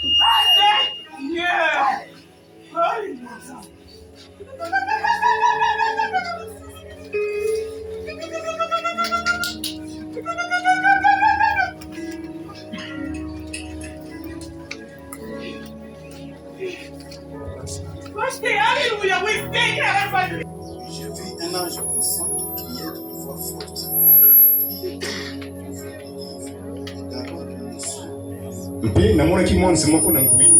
J'ai vu un ange puissant qui criait d'une voix forte, qui était mpe namonaki mwanzi moko na ngwi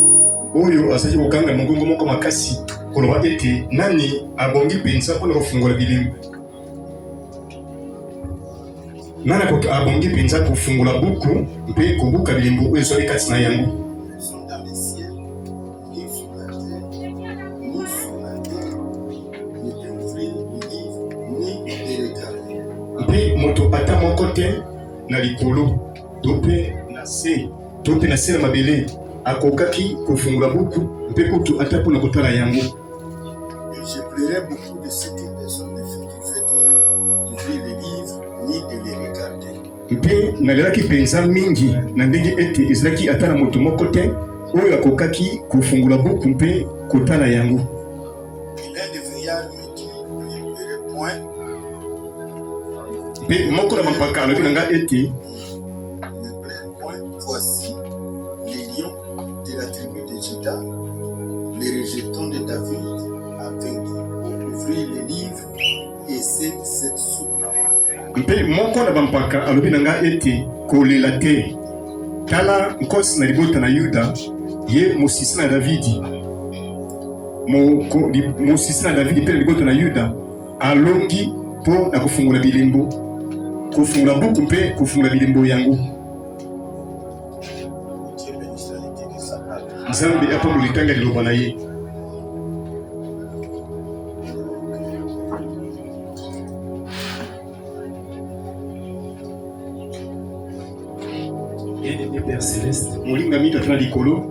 oyo azali kokanga mongongo moko makasi koloba ete nani abongi mpenza mpona kofungola bilembo, nani abongi mpenza kofungola buku mpe kobuka bilembo oyo ezwali kati na yango. Mpe moto ata moko te na likolo to mpe na se to mpe na se na mabele akokaki kofungola buku mpe kutu ata mpona kotala yango. Je pleurais beaucoup de ce que personne ne fait d'ouvrir les livres ni de les regarder. Mpe nalelaki mpenza mingi na ndenge ete ezalaki ata na moto moko te oyo akokaki kofungola buku mpe kotala yango. Mpe moko na bampaka alobi na nga ete voici les lions de la tribu de Juda, les rejetons de David, afin d'ouvrir les livres et c'est cette soupe. Mpe moko na bampaka alobi na nga ete kolela te, tala nkosi na libota na Yuda ye mosisi na Davidi, mosisi na Davidi mpe na libota na Yuda alongi mpo na kofungola bilembo, kofungola buku mpe kofungola bilembo yango. Nzambe apambola litanga liloba na ye. Bien-aimé Père Céleste, molingami tata na likolo,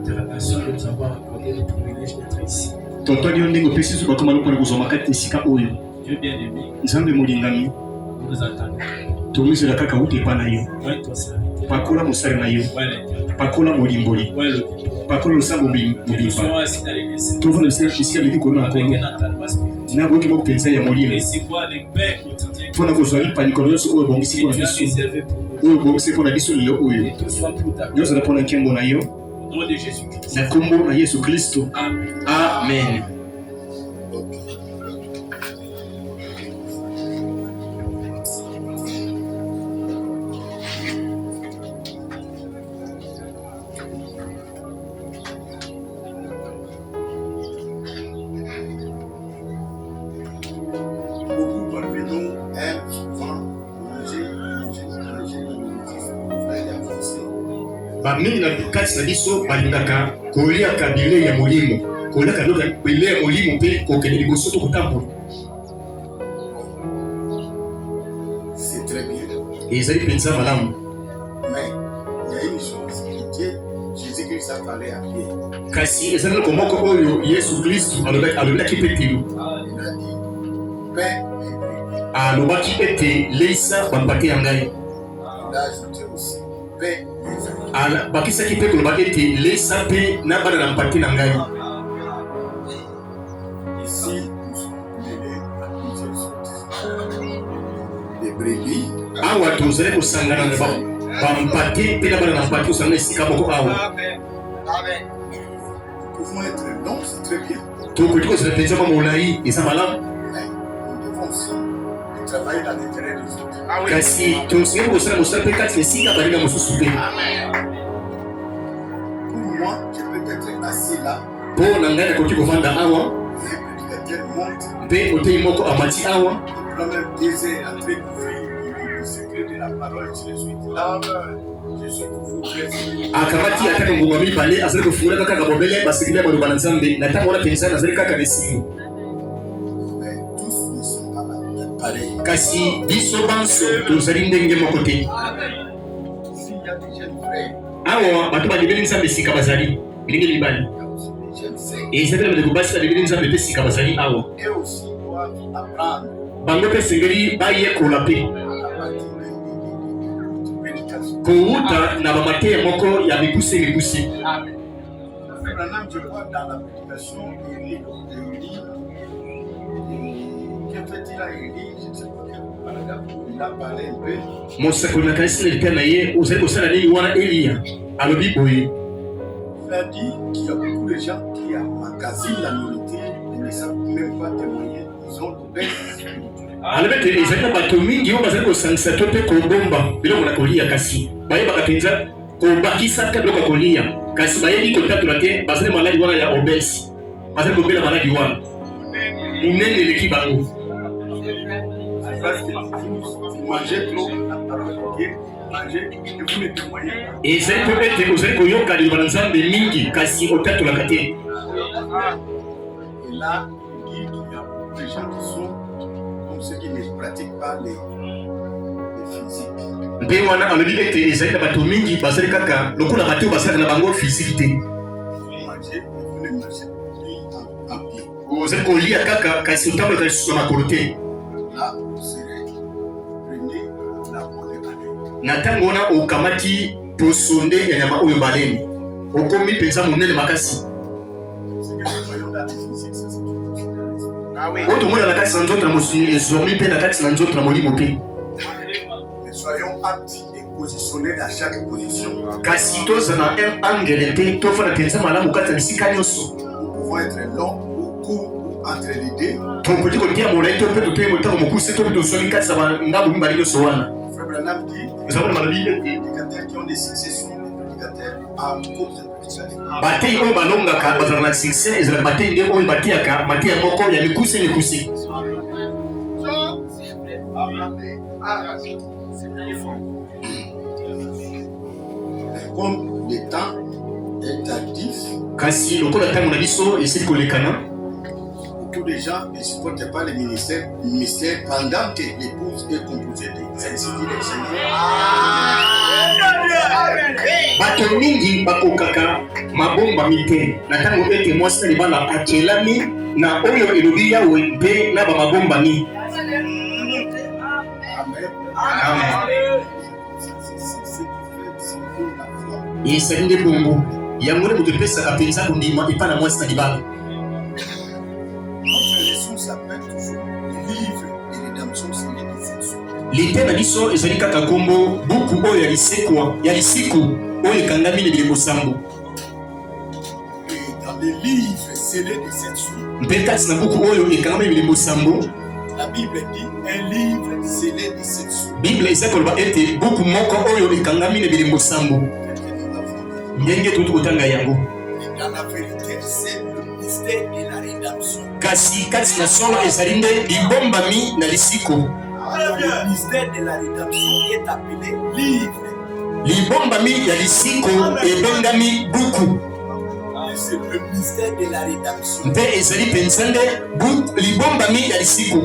de la nation de nous avoir accordé le privilège d'être ici. tonto ali yo ndenge opesi biso bakoma mpona kozwa makati esika oyo. Dieu bien-aimé, Nzambe molingami, nous nous attendons. tomizela kaka uti epa na yo, Toi, toi, serviteur. pakola mosali na yo, pakola molimboli, pakola losambo mobimba, tovanda esika leki kono na kono na boyoki moko mpenza ya molimo mpona kozwa lipanikolo nyonso oyo ebongisi mpona biso, oyo ebongisi mpona biso lelo oyo nyonso mpona nkembo na yo na kombo na Yesu Kristo, amen. Bamingi na kati na biso balingaka koliaka bilei ya molimo, koliaka bilei ya molimo mpe kokende liboso to kotambola. Ezali mpenza malamu. Kasi ezali eloko moko oyo Yesu Kristo alobelaki Petelo, alobaki ete leisa bampate ya ngai, bakisaki mpe koloba ete lesa mpe na bana na mpate na ngai. Awa tozali kosangana na bampate mpe na bana na mpate kosangana esika moko awa. Tokoki kozala mpenza mwa molai eza malamu, kasi tosengeli kosala mosala mpe kati na esika balinga mosusu mpe. Mpo na ngai nakoki kovanda awa mpe otei moko amati awa akamati ata ngonga mibale azali kofungula kaka bobele basekeli ya maloba na Nzambe na ntango wana mpenza nazali kaka na esengo. Kasi biso banso tozali ndenge moko te. Awa bato balibeli Nzambe sika bazali ndenge mibali, ezali bandeko basi balibeli Nzambe mpe sika bazali awa, bango mpe esengeli bayekola mpe kouta na bamate moko ya mikusi. Abraham, je crois, dans la prédication, Élie, qu'en fait-il à Élie? Je ne sais pas il a parlé un peu. Mosakoli na kanisa nilikuwa na yeye uzali kusana nini wana Elia alobi boye. Il a dit qu'il y a beaucoup de gens qui emmagasinent la nourriture et ne savent même pas témoigner. Ils ont l'auberge spirituelle. Alibete ezali bato mingi oyo bazali kosangisa to mpe kobomba biloko na kolia kasi bayebaka mpenza kobakisa ka biloko ya kolia kasi bayebi kotatola te bazali maladi wana ya obese bazali kobela maladi wana monene eleki bango. Parce que vous mangez trop, mangez et vous ne témoignez pas. Ezali mpo ete ozali koyoka liloba na Nzambe mingi kasi otatolaka te. Et là, il dit qu'il y a beaucoup de gens qui sont comme ceux qui ne pratiquent pas les physiques. Mpe wana alobi ete ezali na bato mingi bazali kaka lokola bato basalaka na bango physique te. Vous mangez et vous ne mangez plus en pied. Ozali kolia kaka kasi otambolaka lisusu na makolo te. Là, vous serez prenez la bonne année. Na ntango wana okamati poso nde ya nyama oyo baleni okomi mpenza monene makasi. oyo tomona na kati na nzoto na mosuni ezormi mpe na kati na nzoto na molimo mpe. Soyons aptes et positionnés dans chaque position. Kasi toza na angele mpe tofanda mpenza malamu kati na bisika nyonso. Nous pouvons être longs ou courts ou entre les deux. tokoki kotia molai to mpe totoye motango mokuse to mpe tosoli kati na bangambo mibale nyonso wana. Frère Branham dit ezamona malobi les prédicateurs qui ont des succès sont des prédicateurs à courte prédication. batei oyo balongaka bazalaka na succès ezalaka batei nde oyo batiaka mateya moko ya mikuse. Comme le temps est tardif, kasi lokola ntango na biso esili kolekana, beaucoup de gens ne supportent pas le ministère pendant que l'épouse est composée de sensibilité des Seigneur. bato mingi bakokaka mabombami te na ntango ete mwasi na libala akelami na oyo elobi Yawe mpe na bamabombami. ezali nde bongo yango nde moto epesaka mpenza kondima epai na mwasi na libala. lite na biso ezali kaka kombo buku oyo ya lisiku oyo ekangami na bilembo sambo. mpe kati na buku oyo ekangami na bilembo sambo, la Bible dit un livre scellé de 7 sous. Bible eza koloba ete buku moko oyo ekangami na bilembo sambo. ndenge tuti kotanga yango. Dans la vérité, c'est le mystère de la rédemption. kasi kati na solo ezali nde libombami na lisiko. Le mystère de la rédemption est appelé livre. libombami ya lisiko ebengami buku. C'est le mystère de la rédemption. mpe ezali mpenza nde libombami ya lisiko.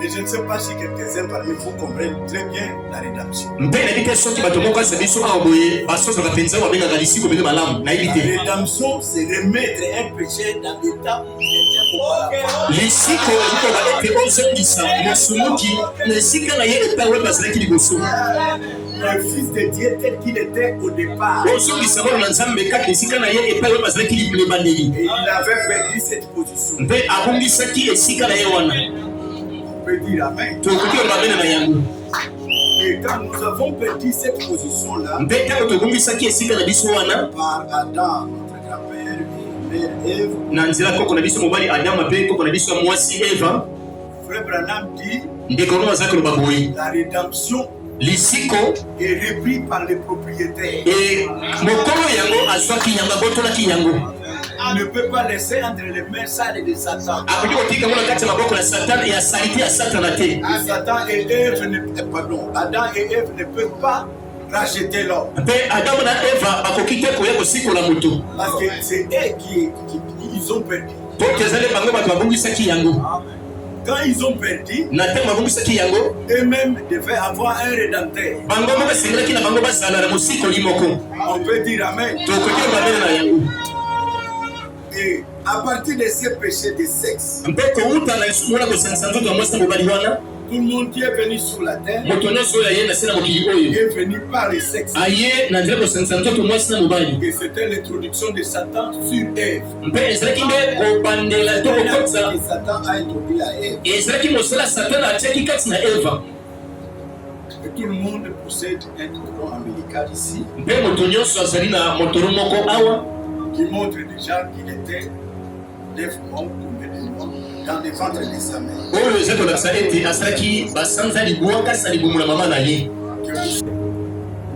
Et je ne sais pas si quelques-uns parmi vous comprennent très bien la rédemption. mpe nayebi te soki bato moko aza biso awa boye basozaka mpenza babengaka lisiko benge malamu nayebi te. La rédemption, c'est remettre un péché dans l'état où il était auparavant. lisiko ekoba ete ozongisa mosumuki na esika na ye epai oyo bazalaki liboso. Le Fils de Dieu tel qu'il était au départ. ozongisa mwana na Nzambe kati esika na ye epai oyo bazalaki lebandeli. Et il avait perdu cette position. mpe abongisaki esika na ye wana. On peut dire Amen. tokoki oyo babene na yango. Et quand nous avons perdu cette position-là, mpe ntango tobongisaki esika na biso wana par Adam, notre grand-père et mère Ève, na nzela koko na biso mobali Adama mpe koko na biso ya mwasi Eva, Frère Branham dit ndeko no aza koloba boye la rédemption lisiko est repris par les propriétaires. mokolo yango azwaki yango abotolaki yango. On ne peut pas laisser entre les mains sales de Satan. akoki kotika ngo na kati ya maboko ya Satana ya salite ya Satana te. Satan et Ève Adam et Ève ne peuvent pas racheter l'homme. mpe Adamu na Eva bakoki te koya kosikola moto. Parce que c'est eux qui ils ont perdu. po kezali bango bato babongisaki yango. Quand ils ont perdu, na ntango babongisaki yango eux-mêmes devaient avoir un rédempteur. bango moko esengelaki na bango bazala na mosikoli moko. On peut dire Amen. tokoki babene na yango. Et à partir de ces péchés de sexe, mpe kouta na lisusu wana kosangisa nzoto ya mwasi na mobali wana Tout le monde qui est venu sur la terre moto nyonso oyo aye na se na mokili oyo est venu par les sexes. aye na nzela kosangisa nzoto mwasi na mobali. Et c'était l'introduction de Satan sur Ève. mpe ezalaki nde kobandela to kokotisa Et Satan a introduit à Ève. ezalaki mosala satana atiaki kati na eva. Et tout le monde possède un cordon ombilical ici mpe moto nyonso azali na motoro moko awa qui montre déjà qu'il était 9 mois dans les ventres de sa mère. oyo eza kolakisa ete asalaki basanza libwa kasi na libumu na mama na ye.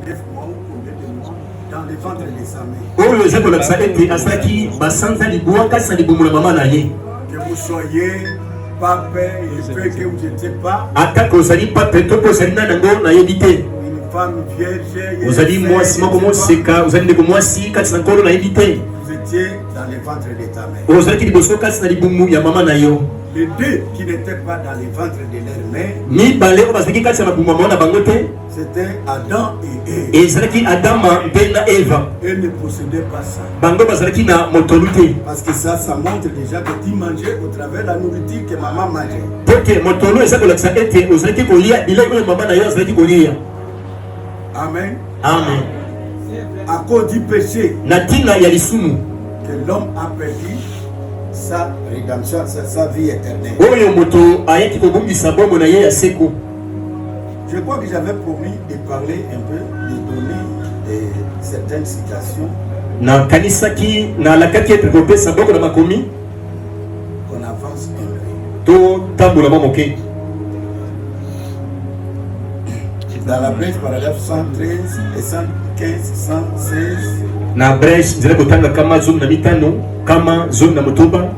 9 mois ou combien de mois dans les ventres de sa mère. oyo eza kolakisa ete asalaki basanza libwa kasi na libumu na mama na ye. Que vous soyez pas père et peu que vous n'étiez pas ataka ozali pape to mpe ozali na nango nayebi te. une femme vierge, ozali mwasi moko moseka ozali ndeko mwasi kati na nkolo nayebi te. vous étiez dans les ventres de ta mère. ozalaki liboso kasi na libumu ya mama na yo. Les deux qui n'étaient pas dans les ventres de leur mère, mibale oyo bazalaki kati ya mabumu ya mama na bango te. c'était Adam et Ève. ezalaki adama mpe na eva. Eux ne possédaient pas ça. bango bazalaki na motolu te. Parce que ça montre déjà que tu mangeais au travers de la nourriture que maman mangeait. po te motolu eza kolakisa ete ozalaki kolia bilei oyo mama na yo azalaki kolia. Amen. amen. À cause du péché na ntina ya lisumu que l'homme a perdu sa rédemption, sa vie éternelle. oyo moto ayaki kobungisa bombo na ye ya seko. Je crois que j'avais promis de parler un peu, de donner certaines citations na kanisaki na alakaki ete kopesa boko na makomi qu'on avance un peu. to tambola mwa moke. Dans la brèche, paragraphe 113 et 115, 116. na breche nzela kotanga kama zomi na mitano kama zomi na motoba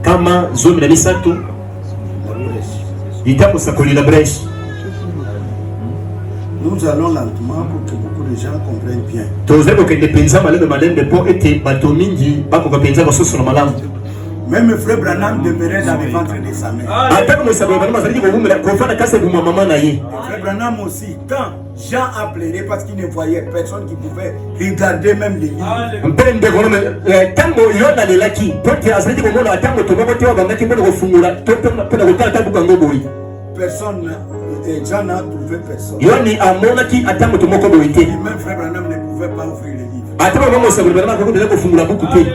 kama zomi na misato litambosa kolila breche. Nous allons lentement pour que beaucoup de gens comprennent bien. tozali kokende mpenza malembe malembe mpo ete bato mingi bakoka mpenza basosola malamu. Même frère Branham demeurait dans les ventres de sa mère. atako mosabola bango bazalaki kobumela kofanda kasi ebuma mama na ye. Frère Branham aussi, quand Jean a pleuré parce qu'il ne voyait personne qui pouvait regarder même les livres. mpe ndeko ntango yo nalelaki po te azalaki komona ata moto moko te oyo abandaki mpona kofungola to mpona kotala ta buka yango boye. Personne, Jean n'a trouvé personne. yohani amonaki ata moto moko boye te. Et même frère Branham ne pouvait pas ouvrir les livres. ata bango mosabola bango bakokendela kofungola buku te.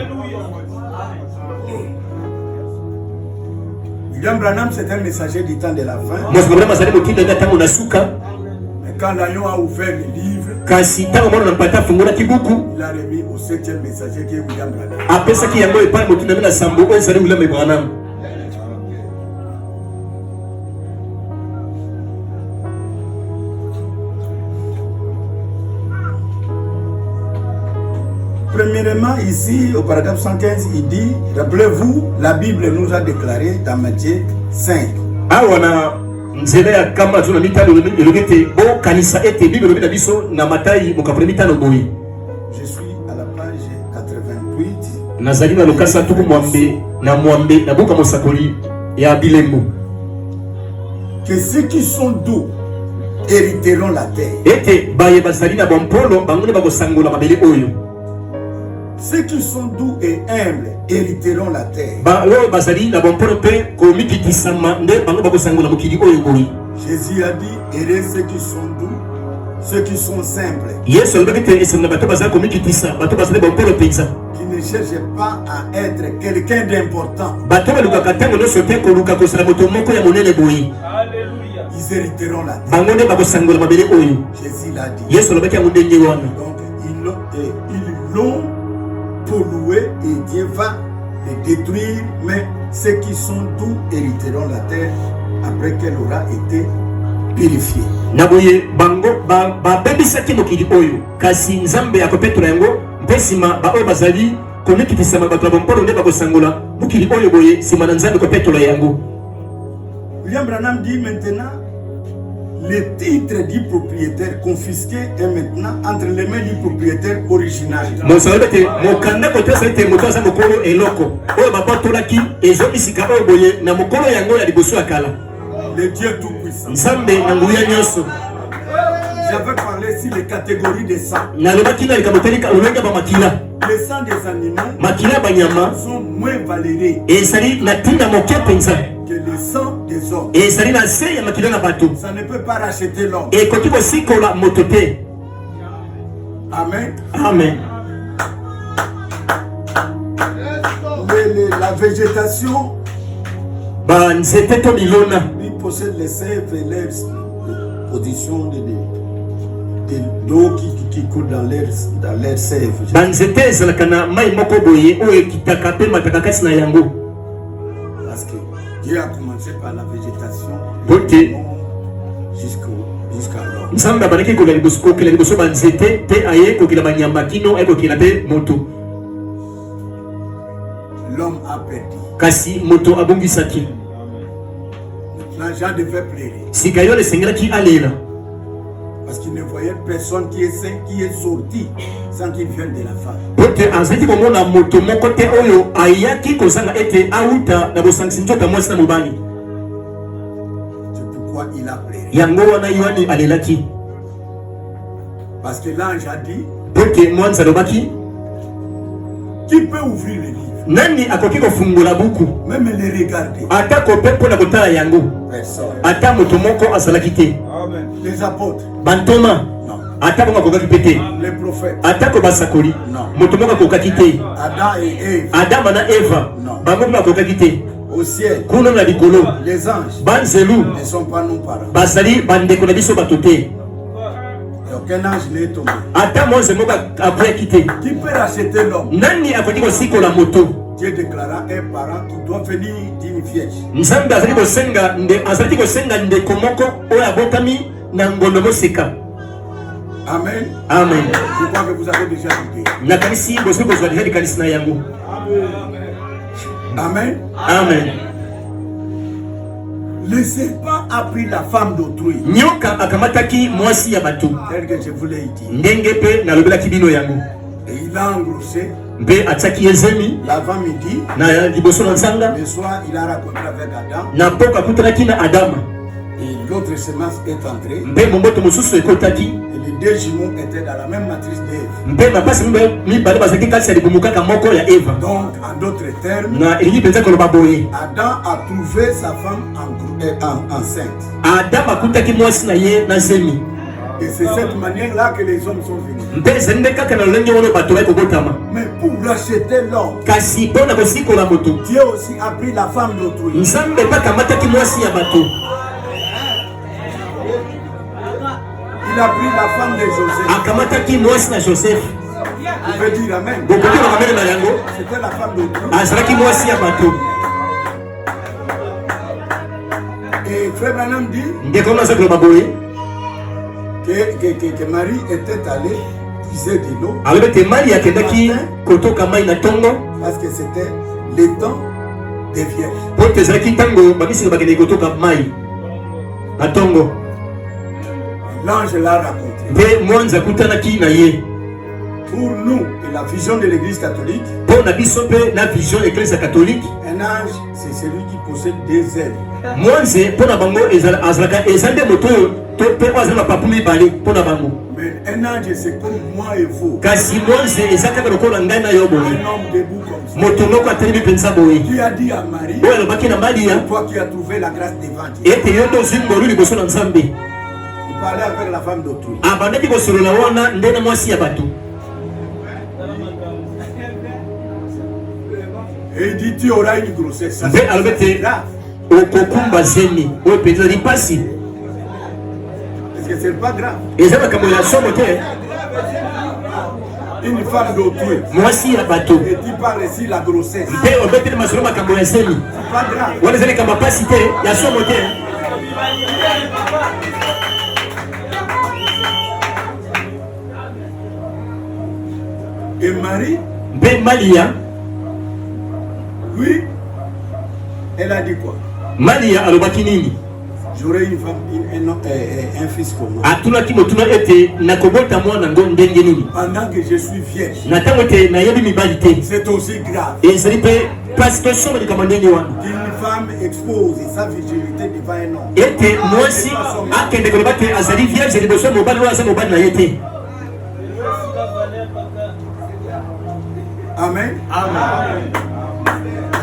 William Branham, c'est un messager du temps de la fin. mosabola bazali motinda nga ntango na suka. Mais quand Lion a ouvert les livres, kasi ntango mwana na mpata afungolaki buku il a remis au 7e messager qui est William Branham. apesaki yango epai motinda me na sambo oyo ezali william branham. Premièrement, ici, au paragraphe 115, il dit, rappelez-vous, la Bible nous a déclaré dans Matthieu 5. awa na nzela ya kama zo na mitano elobi ete bokanisa ete bible elobi na biso na Matayi mokapolo mitano boye. Je suis à la page 88. nazali na lokasa tuku mwambe na buka mosakoli ya bilembo. Que ceux qui sont doux hériteront la terre. ete baye bazali na bampolo bango nde bakosangola mabele oyo. Ceux qui sont doux et humbles hériteront la terre. oyo bazali na bampolo mpe komikitisama nde bango bakosangola mokili oyo boye. Jésus a dit, heureux ceux qui sont doux, ceux qui sont simples, yesu alobaki ete esanga na bato bazali komikitisa bato bazali bampolo mpenza. qui ne cherchent pas à être quelqu'un d'important. bato balukaka ntango nyonso te koluka kosala moto moko ya monene boye. Ils hériteront la terre. bango nde bakosangola mabele oyo. Jésus l'a dit. yesu alobaki yango ndenge wana. Donc ils l'ont pollué et Dieu va les détruire, mais ceux qui sont doux hériteront la terre après qu'elle aura été purifiée. na boye bango babebisaki mokili oyo kasi nzambe akopetola yango mpe nsima baoyo bazali komikitisama bato ya bampolo nde bakosangola mokili oyo boye nsima na nzambe kopetola yango. William Branham dit maintenant, le titre du propriétaire confisqué est maintenant entre les mains du propriétaire original. mosalobi ete mokanda kotosa ete moto aza mokolo eloko oyo babatolaki ezomisika oyo boye na mokolo yango ya liboso ya kala. Le Dieu tout-puissant. nzambe na nguya nyonso. J'avais parlé sur les catégories de sang. nalobaki na likambo telika lolenge ya bamakila. Les sangs des animaux makila ya banyama sont moins valérés ezali na ntina moke mpenza que les sang des hommes. Et ça na se ya makilo na bato. Ça ne peut pas racheter l'homme. Et koti ko sikola motote. Amen. Amen. La végétation, banzete to bilona, lui possède les sèves et les positions de l'eau qui coule dans l'air sève. banzete ezalaka na mai moko boye oyo ekitaka mpe mataka kati na yango. Parce que Dieu a commencé par la végétation jusqu'à l'homme. Nzambe abandaki kokela liboso banzete te aye kokela banyama kino ekokela mpe moto. L'homme a perdu. Kasi moto abongisaki. L'argent devait pleurer. Sika yo esengelaki alela. Parce qu'il ne voyait personne qui est sorti sans qu'il vienne de la femme. Pote azalaki komona moto moko te oyo ayaki kozanga ete auta na bosangisi nzoka mwasi na mobali. C'est pourquoi il a pleuré. Yango wana yohani alelaki. Parce que l'ange a dit, Pote mwanza alobaki, qui peut ouvrir le livre? nani akoki kofungula buku? Même les regarder. Ata kope mpona kotala yango. Personne. Ata moto moko azalaki te. Les apôtres? Bantoma? Non. Ata bongo akokaki pe te. Les prophètes? Ata ko basakoli? Non. Moto moko akokaki te. Adam et Ève? Adama na Eva? Non. Bango mpe akokaki te. Au ciel? Kuna na likolo? Les anges Banzelu ne sont pas nos parents. bazali bandeko na biso bato te. Et aucun ange n'est tombé. Ata moze moko aboyaki te. Qui peut racheter l'homme? Nani akoki kosikola moto? Dieu déclara un parent qui doit venir d'une vierge. Nzambe azalaki kosenga ndeko moko oyo abotami na ngondo mosika. Amen. Amen. Je crois que vous avez déjà l'idée. Nakanisi bozwi kozwa deja likanisi na yango. Amen. Amen. Le serpent a pris la femme d'autrui. Nyoka akamataki mwasi ya bato. Tel que je vous l'ai dit. Ndenge pe nalobelaki bino yango. Et il a engrossé Mpe atiaki ezemi l'avant-midi. na liboso na nzanga. Le soir, il a raconté avec Adam. Na mpoka akutanaki na Adama. Et l'autre semence est entrée. Mpe momboto mosusu ekotaki. Et les deux jumeaux étaient dans la même matrice d'Ève. Mpe mapasi mibale bazalaki kati ya libumu kaka moko ya Eva. Donc, en d'autres termes, Na elingi mpenza koloba boye. Adam a trouvé sa femme enceinte. Adama akutaki mwasi na ye na zemi. Et c'est cette manière-là que les hommes sont venus. Mpe ezali nde kaka na lolenge wana bato bai kobotama. Mais pour racheter l'homme, Kasi mpo na kosikola moto, Dieu aussi a pris la femme d'autrui. Nzambe mpe akamataki mwasi ya bato. Il a pris la femme de Joseph. Akamataki mwasi na Joseph. Vous pouvez dire Amen. Bokoki bakamene na yango. C'était la femme d'autrui. Azalaki mwasi ya bato. Et Frère Branham dit Ndeko naza koloba boye. que Marie était allée puiser de l'eau alobi ete mari akendaki kotoka mai na tongo parce que c'était le temps des vierges. po ete ezalaki ntango bamisika bakendeki kotoka mai na tongo. L'ange l'a raconté. Mpe mwanza akutanaki na ye. Pour nous, et la vision de l'église catholique, mpo na biso mpe na vision eklise catholique, un ange, c'est celui qui possède des ailes. mwanze mpo na bango azalaka eza nde moto oyo to mpe oyo azali mapapu mibale mpo na bango. Mais un ange, c'est comme moi et vous. Kasi mwanze eza kaka lokola ngai na yo boye. Un homme debout comme ça. Moto moko atelemi mpenza boye Qui a dit à Marie, oyo alobaki na Maria toi qui as trouvé la grâce devant Dieu. ete yo nde ozwi ngolu liboso na Nzambe. Il parlait avec la femme d'autrui. Abandaki kosolola wana nde na mwasi ya bato. Et il dit, tu auras une grossesse. Ça, Mpe alobi c'est ete grave. okokumba zemi oyo mpenza ezali mpasi. Parce que c'est pas grave. Eza makambo ya somo te. Une femme d'autrui. Mwasi ya bato. Et tu parles ici la grossesse. Mpe obeteli masolo makambo ya zemi. C'est pas grave. Wana ezali likambo ya mpasi te ya somo te. Et Marie, Mpe Maria, lui, elle a dit quoi? Maria alobaki nini? J'aurai une femme, un fils comme moi. Atunaki motuna ete nakobota mwana ngo ndenge nini? Pendant que je suis vierge. Na ntango ete nayebi mibali te. C'est aussi grave. Ezali mpe mpasi to somo likambo ndenge wana. Qu'une femme expose sa virginité devant un homme. Ete mwasi akende koloba te azali vierge liboso ya mobali oyo aza mobali na ye te. Amen.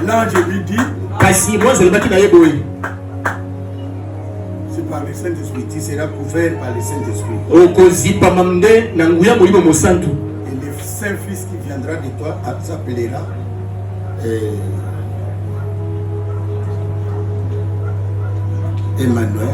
L'ange lui dit, Kasi mwasi alobaki na ye boye. le Saint-Esprit. Tu seras couvert par le Saint-Esprit. Et le Saint-Fils qui viendra de toi s'appellera Emmanuel.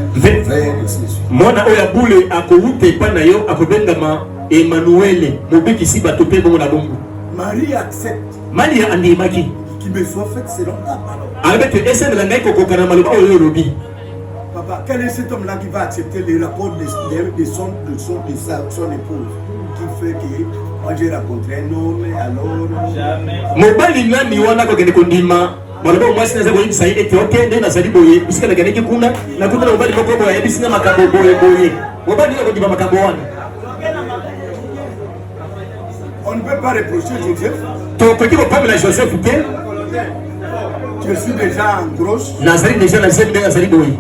Mwana oya bule akowute pana yo akobengama Emmanuel mobikisi bato pe bongo na bongo. Marie accepte. Maria andimaki. Qui me soit fait selon ta parole. Avec essaie de la ngai kokokana na maloba oyo lobi. Papa, quel est cet homme-là qui va accepter le rapport de son épouse qui fait que moi j'ai rencontré un homme alors jamais. Mobali nani wana kokende kondima maloba mwasi naza ko yibisa ete oke nde nazali boye bisika na kaneki kuna na kuna mobali moko boye bisina makambo boye mobali ko kondima makambo wana. On ne peut pas reprocher Joseph. To petit ko pamela Joseph te. Je suis déjà en grosse. Nazali déjà na zembe nazali boye.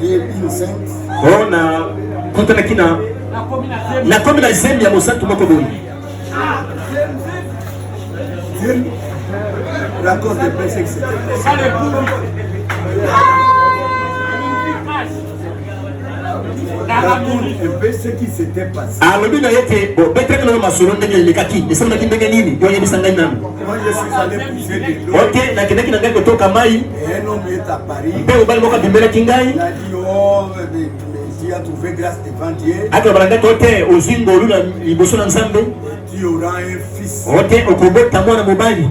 J'ai une sainte. Oh na kutana kina na komi na zembe ya mosantu moko boye. Dieu raconte de paix que c'était. Raconte un peu ce qui s'était passé. Alors bien yete bo peut-être que ma solo ndenge lekaki esema kindenge nini yo yebisa ngai nani. Moi je suis allé pousser de l'eau. OK na kineki na ngai kotoka mai. Et un homme est à Paris. Mpe obali moko bimbela kingai. Il a dit oh tu as trouvé grâce devant Dieu. Aka balanga tote ozingo luna liboso na Nzambe. Tu auras un fils. OK okobota mwana mobali.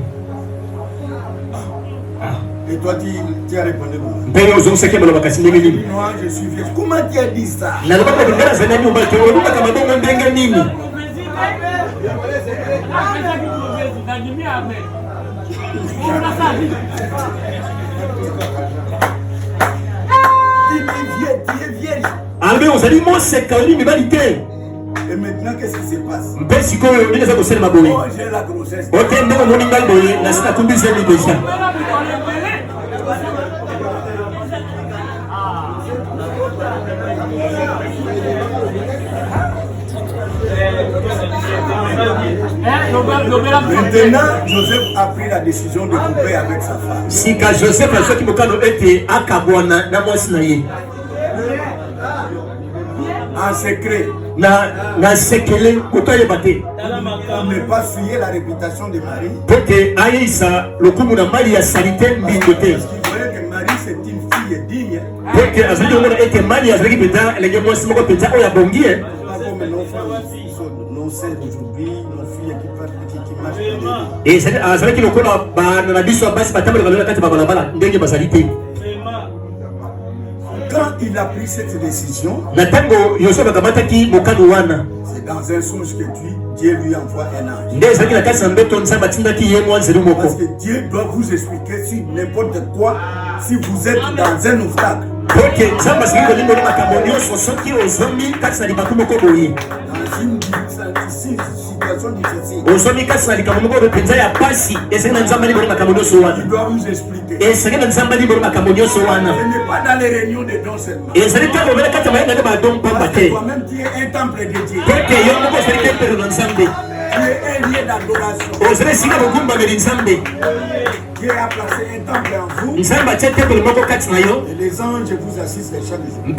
Et toi tu as répondu quoi? Mpe ozongisa kemelo bakasi ndenge nini. Moi je suis vierge. Comment tu as dit ça? Na loba ko ngara zana nyumba ke oluka kama bongo ndenge nini. Tu es vierge. Alors ozali moseka oli mibalité. Et maintenant qu'est-ce qui se passe? Mpe sikoyo ndenge za kosela maboye. Oh j'ai la grossesse. OK ndenge moni ngai boye na sika kumbizeli deja. Maintenant, Joseph a pris la décision de couper avec sa femme. Si ka Joseph a choisi mokano ete akabwana na mwasi na ye. En secret. Na sekele kotoye bate. Pour ne pas fuyer la réputation de Marie. Pote ayeisa lokumu na mali ya salite mbindote. Parce qu'il voyait que Marie c'est une fille digne. Pote azali ngona ete mali azali peta lenge mwasi moko peta oya bongie. Pas comme nos femmes, nos sœurs d'aujourd'hui, nos filles qui marchent. Et c'est azali ki lokola ba na biso basi batambala balona kati ba balabala ndenge basalite. Quand il a pris cette décision, c'est dans un songe que Dieu lui envoie un ange. Parce que Dieu doit vous expliquer sur n'importe quoi si vous êtes dans un obstacle. Dans une situation difficile. Il doit vous expliquer. Ce n'est pas dans les réunions de dons seulement. Parce que toi-même tu es un temple de Dieu. Tu es un lieu d'adoration. Dieu a placé un temple en vous. Et les anges vous assistent chaque jour. On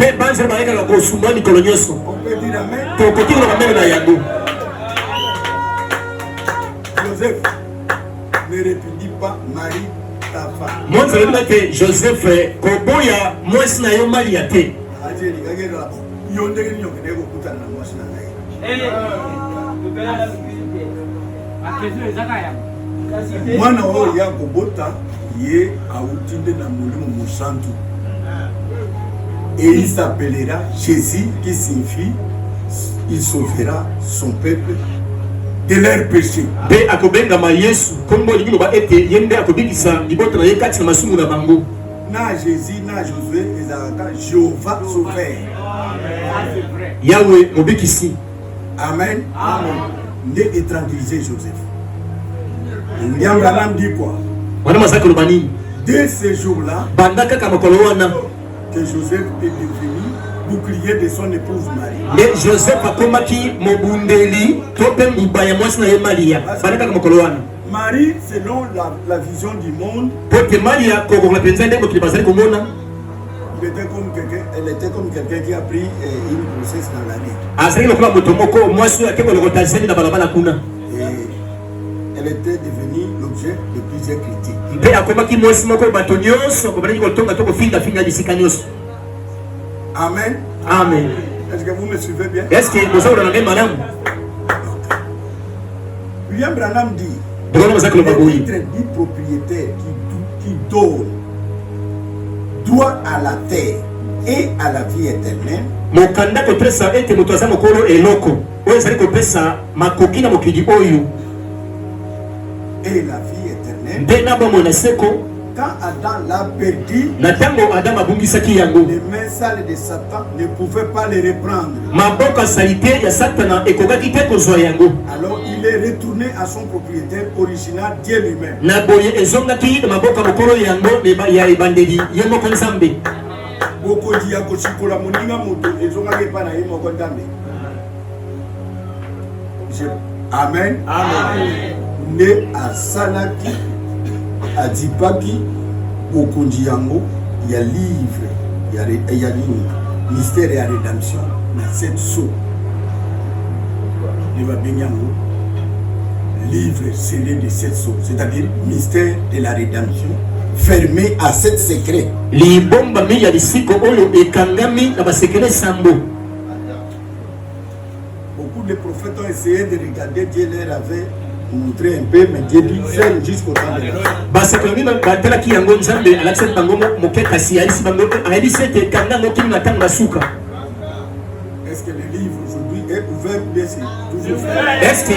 peut dire amen. Joseph, ne répudie pas Marie, ta femme. Joseph, Koboya, moi, c'est un Maria. Mwana oyo ya kobota ye autinde na molimo mosantu. Et il s'appellera Jésus qui signifie il sauvera son peuple de leur péché. Be akobenga ma Yesu kombo lingi ba ete yende akobikisa libota na yekati na masumu na bango. Na Jésus na Josué ezalaka Jéhovah sauveur. Yahweh mobikisi. Amen. Amen. Ne étranglisez Joseph. William Branham dit quoi? Dès ce jour-là, que Joseph est devenu bouclier de son épouse Marie. Mais Joseph a combattu Mobundeli, Marie, selon la vision du monde, Elle était comme quelqu'un qui a pris une grossesse dans l'année. Et elle était devenue l'objet de plusieurs critiques. Amen. Amen. Est-ce que vous me suivez bien? Est-ce que vous avez la même madame? William Branham dit le titre du propriétaire qui donne droit à la terre et à la vie éternelle. Et la vie éternelle. Quand Adam l'a perdu, les mains sales de Satan ne pouvaient pas les reprendre. Alors il est retourné à son propriétaire original, Dieu lui-même. Amen. Amen. Né à Salaki, à Dipaki, au Kondiango, il y a livre, il y a mystère et la rédemption, mais cette sceau. Il va bien livre scellé de 7 sceaux, c'est-à-dire mystère de la rédemption, fermé à 7 secrets. Beaucoup de prophètes ont essayé de regarder, Dieu leur avait montré un peu, mais Dieu dit ferme jusqu'au temps de la fin. Est-ce que le livre aujourd'hui est ouvert ou bien c'est toujours fermé? Est-ce que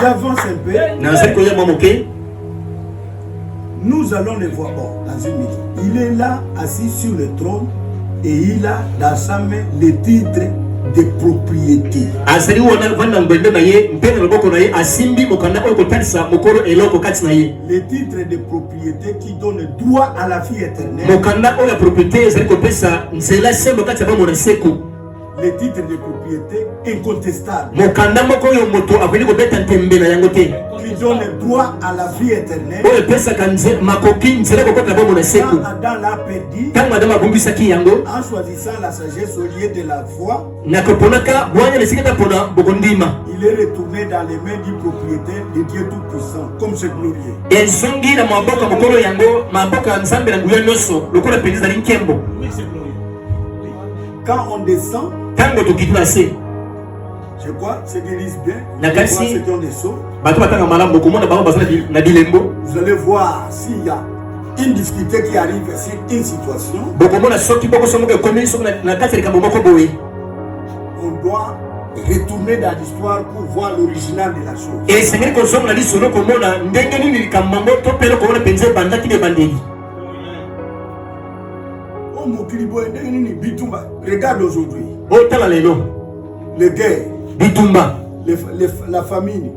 j'avance un peu. Nous allons le voir dans une minute. Il est là, assis sur le trône, et il a dans sa main les titres de propriété. Les titres de propriété qui donnent droit à la vie éternelle. Les titres de propriété incontestables qui donnent droit à la vie éternelle. Quand Adam l'a perdu, en choisissant la sagesse au lieu de la foi, il est retourné dans les mains du propriétaire de Dieu Tout-Puissant, comme c'est glorieux. Quand on descend, je crois, ceux qui lisent bien, ceux qui ont des sceaux, vous allez voir s'il y a une difficulté qui arrive sur une situation, on doit retourner dans l'histoire pour voir l'original de la chose. Regarde aujourd'hui. Les guerres, la famine,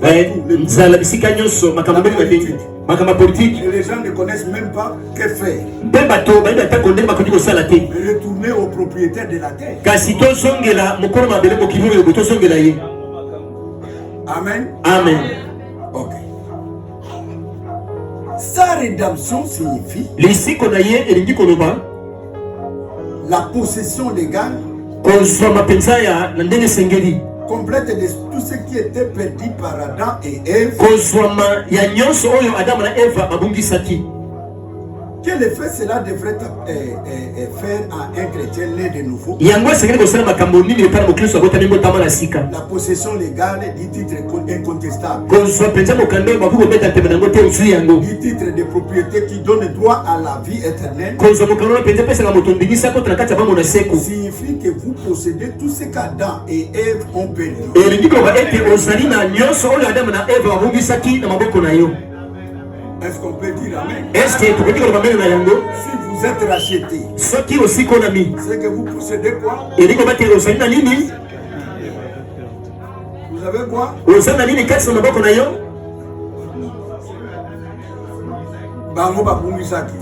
politique. Et les gens ne connaissent même pas que faire. Retourner au propriétaire de la terre. Amen. Amen. Ok. Sa rédemption signifie la possession légale complète de tout ce qui était perdu par Adam et Ève. Quel effet cela devrait faire à un chrétien né de nouveau? La possession légale du titre incontestable. Du titre de propriété qui donne droit à la vie éternelle. Signifie que vous possédez tout ce qu'Adam et Ève ont perdu. Est-ce qu'on peut dire amen? Si vous êtes racheté, c'est que vous possédez quoi? Vous avez quoi? Bango bakumisaki.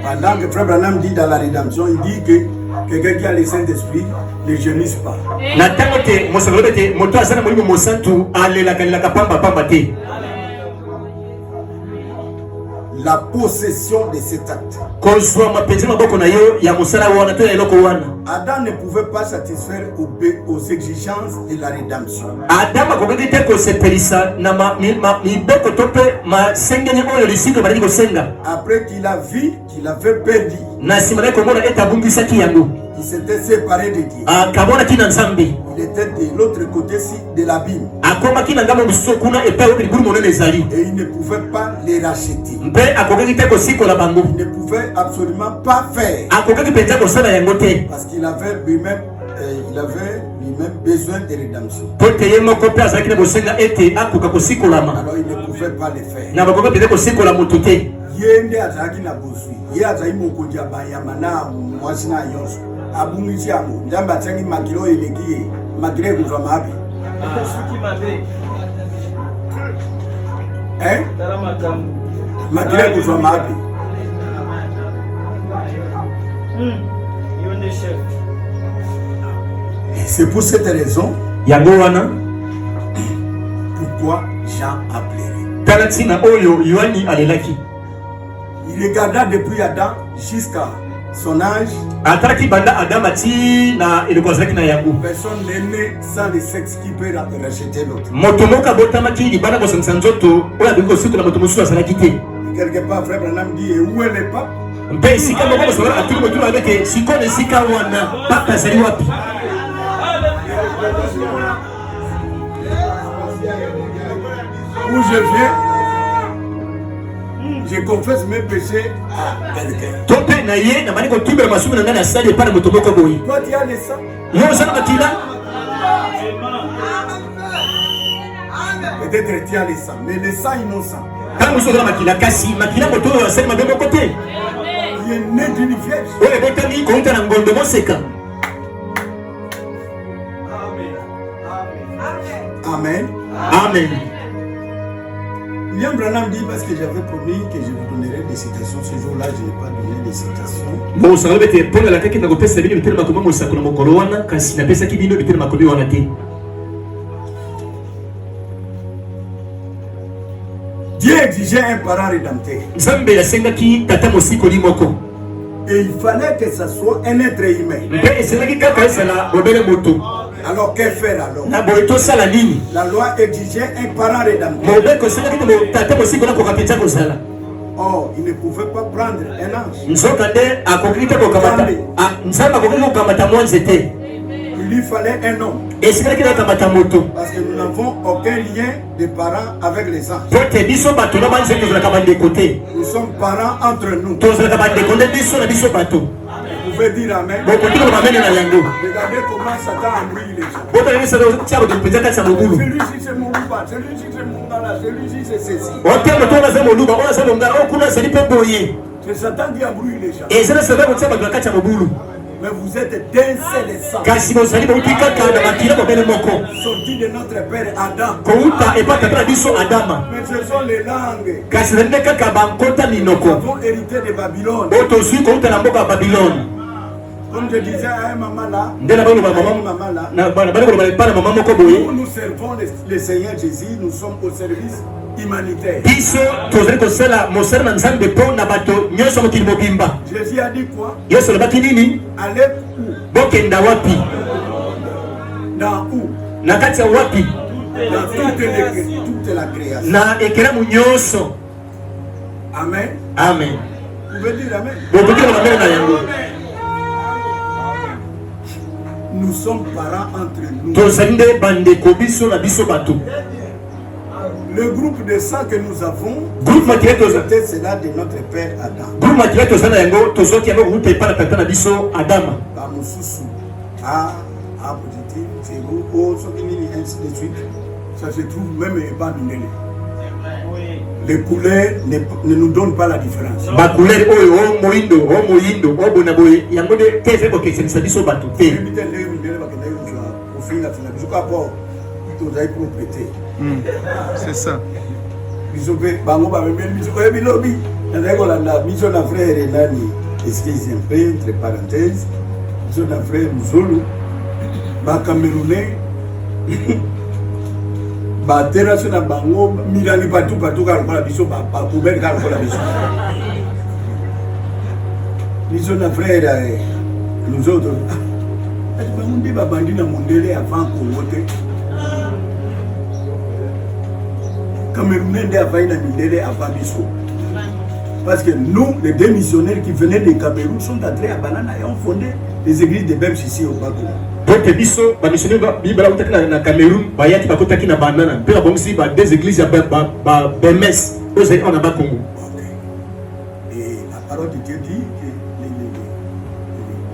Pendant que Frère Branham dit dans la rédemption, il dit que quelqu'un qui a le Saint-Esprit ne gémisse pas. Na tango te mosakolo te moto azana molimo mosantu alelaka pamba pamba te. La possession de cet acte. Adam ne pouvait pas satisfaire aux exigences de la rédemption. Après qu'il a vu qu'il avait perdu, il s'était séparé de Dieu. Il était de l'autre côté de l'abîme. Et il ne pouvait pas les racheter. Il ne pouvait absolument pas faire. Parce qu'il avait lui-même besoin de rédemption. Alors il ne pouvait pas le faire. C'est pour cette raison pourquoi Jean a pleuré. Il regarda depuis Adam jusqu'à son âge. Personne n'est né sans le sexe qui peut racheter l'autre. Quelque part, frère Branham dit, et où est le pape? Où je viens, je confesse mes péchés à quelqu'un. Toi, tu as le sang. Peut-être tu as le sang, mais le sang innocent. Il est né d'une vierge. Amen. Amen. William Branham dit, parce que j'avais promis que je vous donnerais des citations. Ce jour-là, je n'ai pas donné des citations. Dieu exigeait un parent rédempteur. Et il fallait que ça soit un être humain. Alors que faire alors? La loi exigeait un parent rédempteur. Oh, il ne pouvait pas prendre un ange. Il lui fallait un homme. Parce que nous n'avons aucun lien de parents avec les anges. Nous sommes parents entre nous. Vous pouvez dire amen. Regardez comment Satan embrouille les gens. Celui-ci c'est mon loupa, celui-ci c'est mon gala, celui-ci c'est ceci. C'est Satan qui embrouille les gens. Mais vous êtes d'un seul sang. Sortis de notre père Adam. Mais ce sont les langues. Nous avons hérité de Babylone. Comme je disais à un maman là, nous servons le Seigneur Jésus, nous sommes au service humanitaire. Jésus a dit quoi? Allez où? Dans où? Dans toute la création. Amen. Amen. Vous pouvez dire amen. Nous sommes parents entre nous. Le groupe de sang que nous avons, c'était cela de notre père Adam. A positif, c'est vous, ainsi de suite. Ça se trouve même abandonné. Les couleurs ne nous donnent pas la différence. C'est ça. Excusez un peu, entre parenthèses. Nous sommes frère Mzolo, Camerounais, Batera sur la bango, Milani partout, car on a biso, Poubelle, car on a biso. Nous sommes frère, nous autres. On dit que Bandi na mondele avant qu'on vote. Camerounais de avant na mondele avant biso. Parce que nous, les deux missionnaires qui venaient de Cameroun sont entrés à Banana et ont fondé les églises de Bems ici au Bakou. Donc biso, ba missionnaires bibala utaki na Cameroun, ba yaki ba kotaki na Banana. Pe ba bomsi ba deux églises ba Bemes, eux on a ba Congo. Et la parole de Dieu dit que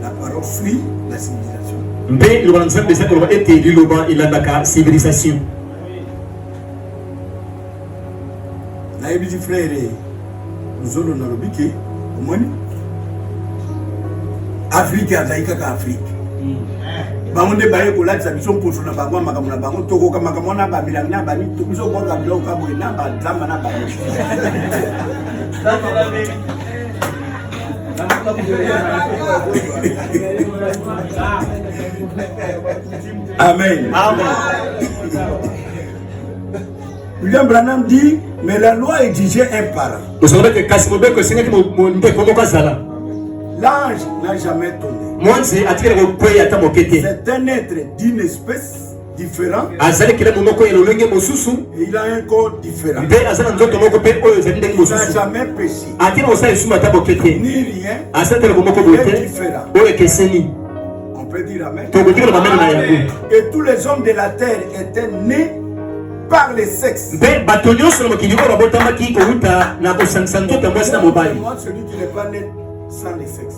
la parole suit la civilisation. Mais le banzan de ça qu'on va être liloba il a la civilisation. Na ebiti frère nous allons dans le biquet au moins Afrique azaika ka Afrique. Bango de baye ko la biso mposo na bango makambo na bango toko ka makambo na ba milanga ba ni to biso ko ka bilo ka bo na ba drama na ba. Amen. William Branham dit, mais la loi exigeait un parent. L'ange n'a jamais tourné. C'est un être d'une espèce différente. Et il a un corps différent. Il n'a jamais péché. Ni rien. Il est différent. On peut dire amen. Et tous les hommes de la terre étaient nés par les sexes. Moi, celui qui n'est pas né sans les sexes.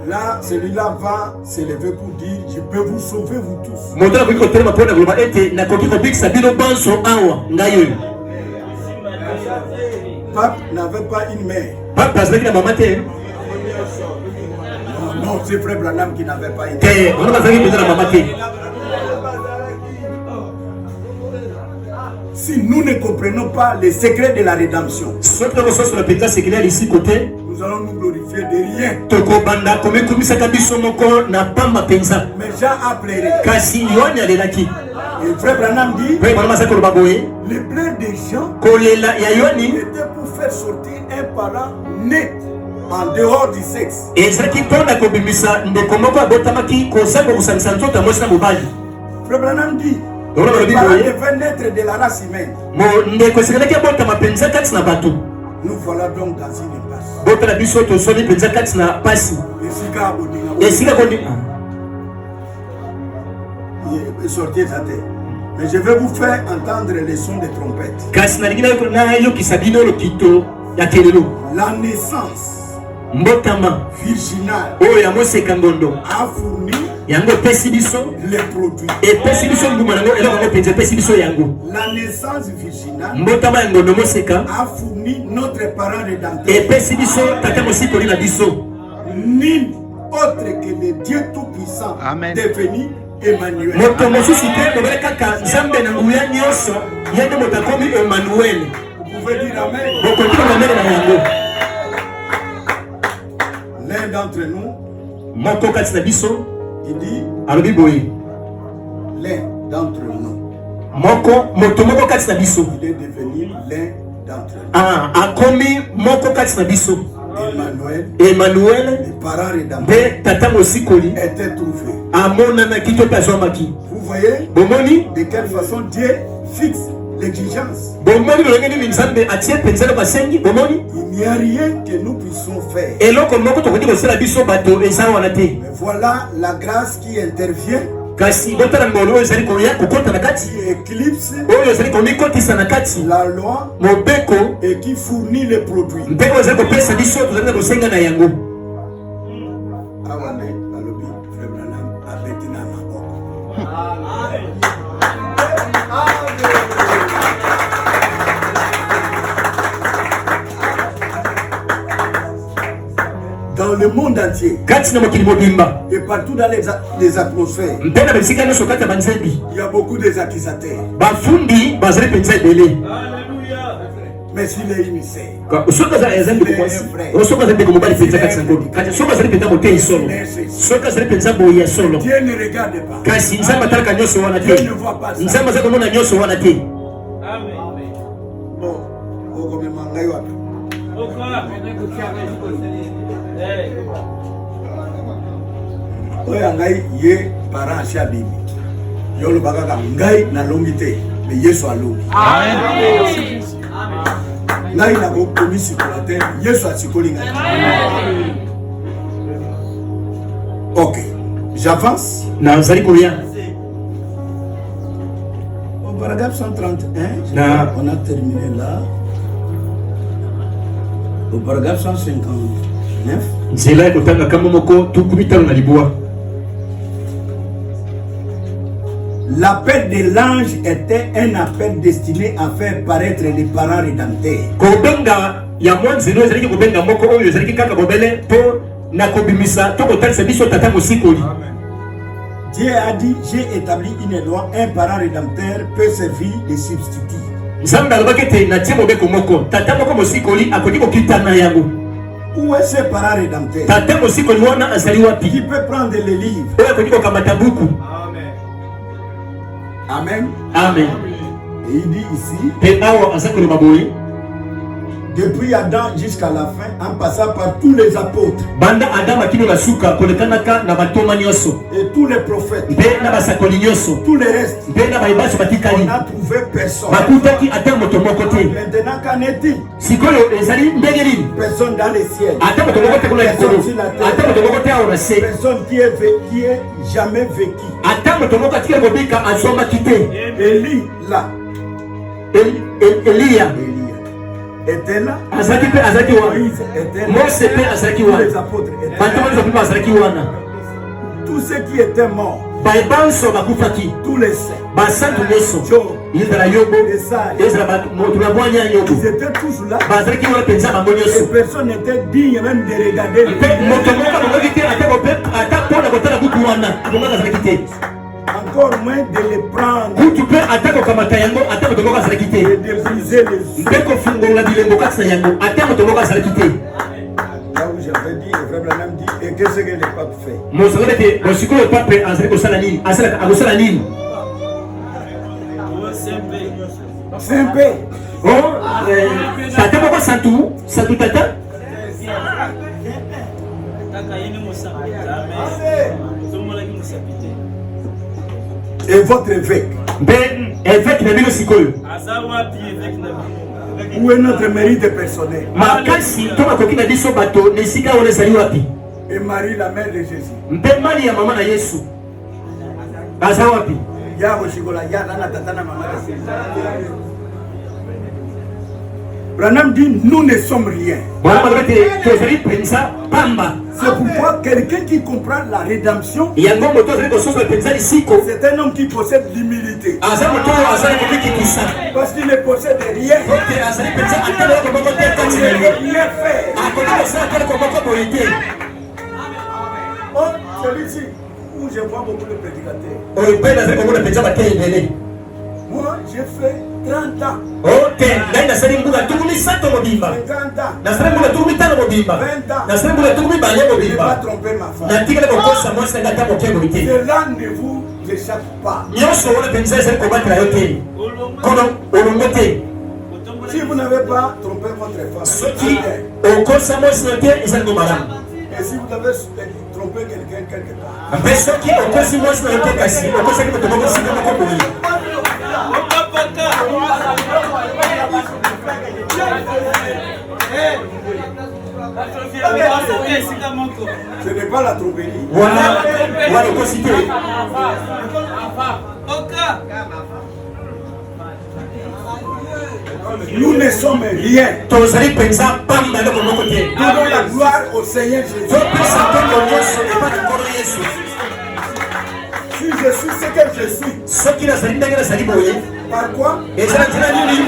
Là, celui-là va s'élever pour dire, je peux vous sauver vous tous. Pape n'avait pas une mère. Non, c'est frère Branham qui n'avait pas une mère. Si nous ne comprenons pas les secrets de la rédemption, nous allons nous glorifier de rien. Mais Jean a pleuré. Et frère Branham dit, le pleurs des gens était pour faire sortir un parent né en dehors du sexe. Frère Branham dit, le parent devait naître de la race humaine. Nous voilà donc dans une impasse. Sortez sa tête. Mais je vais vous faire entendre les sons des trompettes. La naissance virginale a fourni les produits. La naissance virginale a fourni notre parent rédempteur. Nul autre que le Dieu Tout-Puissant devenu Emmanuel. Vous pouvez dire amen. L'un d'entre nous, il dit, l'un d'entre nous, il est devenu l'un d'entre nous. Emmanuel, le parent rédempteur, était trouvé. Vous voyez de quelle façon Dieu fixe l'exigence. Il n'y a rien que nous puissions faire. Mais voilà la grâce qui intervient, qui éclipse la loi et qui fournit les produits. Dans le monde entier et partout dans les atmosphères, il y a beaucoup des accusateurs. Mais s'il est une sœur, soka za ezambi ko kwasi soka za beko mobali penza kati sangolo kati soka za penza mote solo soka za penza boya solo Dieu ne regarde pas. kasi nzamba talaka nyoso wana te nzamba za komona nyoso wana te. Amen. Bon, oko me mangai wapi. Oya ngai ye parent sia bibi. Yo lo baka ngai na longi te, mais Yesu alongi. Amen. Ngai na ko komisi ko la terre, Yesu asikoli ngai. OK. J'avance. Na nzali kulia. Au paragraphe 131, Na. on a terminé là. Au paragraphe 159. Nzela ekotanga kama moko tukubitalo na libwa. L'appel de l'ange était un appel destiné à faire paraître les parents rédempteurs. Kobenga ya mwanzino ezalaki kobenga moko oyo ezalaki kaka bobele po na kobimisa to kotalisa biso tata mosikoli. Dieu a dit, j'ai établi une loi, un parent rédempteur peut servir de substitut. Nzambe alobaki te na tie mobeko moko tata moko mosikoli akoki kokitana yango. Où est ce parent rédempteur Tata mosikoli wana azali qui wapi peut prendre les livres? oyo akoki kokamata buku. Amen. Amen. Et il dit ici, Pe awa aza koloba boye depuis Adam jusqu'à la fin, en passant par tous les apôtres banda adama kino na suka kolekanaka na batoma nyonso et tous les prophètes, mpe na basakoli nyonso tous les restes, mpe na bayibaso batikali on n'a trouvé personne. bakutaki ata moto moko te. Maintenant, qu'en est-il? Sikoyo ezali ndenge nini Personne dans les ciels, ata moto moko te kuna likolo ata moto moko te awa na se personne qui est jamais vécu. ata moto moko atikali kobika azwamaki te. Élie, là, Eliya était là. azalaki mpe azalaki wana Moïse était là. mose mpe azalaki Tous wana les apôtres étaient bato là. nyonso mpe bazalaki wana Tous ceux qui étaient morts, bayebanso bakufaki tous les saints, basantu nyonso Job, ezala yobo les sages, ezala moto na mwanya yobo ils étaient tous là. bazalaki wana mpenza bango Et nyonso personne n'était digne même de regarder les mpe livres. moto moko abongaki te ata mpona kotala buku wana abongaka azalaki te Encore moins de les prendre kutu mpe ata kokamata yango ata moto moko azalaki te et de briser les os. mpe kofungola bilembo kati na yango ata moto moko azalaki te. Là où j'avais dit, le frère Branham dit, et qu'est-ce que le pape fait? mosakoli ete mosikoyo pape azali kosala nini akosala nini Simple. tata moko santu tata Et votre évêque, mpe evêque na bino sikoyo où est notre mérite personnel? makasi to makoki na biso bato na esika wana ezali wapi? Et Marie, la mère de Jésus. mpe mali ya mama na yesu aza wapi? Yako shikola, yaka na tata na maman de Jésus. Branham dit, nous ne sommes rien. bwana malobi ete tozali mpenza pamba. C'est pourquoi quelqu'un qui comprend la rédemption, yango moto azali kososola mpenza lisiko c'est un homme qui possède l'humilité. aza moto oyo azali komikitisa Parce qu'il ne possède rien. ete azali mpenza atala eloko moko te kati Il na ne ye peut rien faire. akoki kosala ata eloko moko boye te. Oh, celui-ci, où je vois beaucoup de prédicateurs. oyo mpe nazali komona mpenza bate ebele. Moi, j'ai fait 30 ans, ote ngai nasali mbuka tuku misato mobimba 50 ans. nasali mbuka tuku mitano mobimba nasali mbuka tuku mibale Je n'ai pas mobimba trompé ma femme. natikali kokosa mwasi nanga ata moke boye te. Cela ne vous échappe pas. nyonso wana mpenza ezali kobatela yo te kono olongo te. Si vous n'avez pas trompé votre femme, soki okosa mwasi na te ezali ko malamu. et si vous avez trompé quelqu'un quelque part, mpe soki okosi mwasi na yo te kasi okosaki moto moko sika moko boye ce n'est pas la tromperie. wana okosi te. Nous ne sommes rien. tozali mpenza pamba eloko moko te. Donnons la gloire au Seigneur Jésus. topesa ntongo nyonso epa likolo yesu. Si je suis ce que je suis, soki nazali ndenge nazali boye par quoi? ezala ntina nini?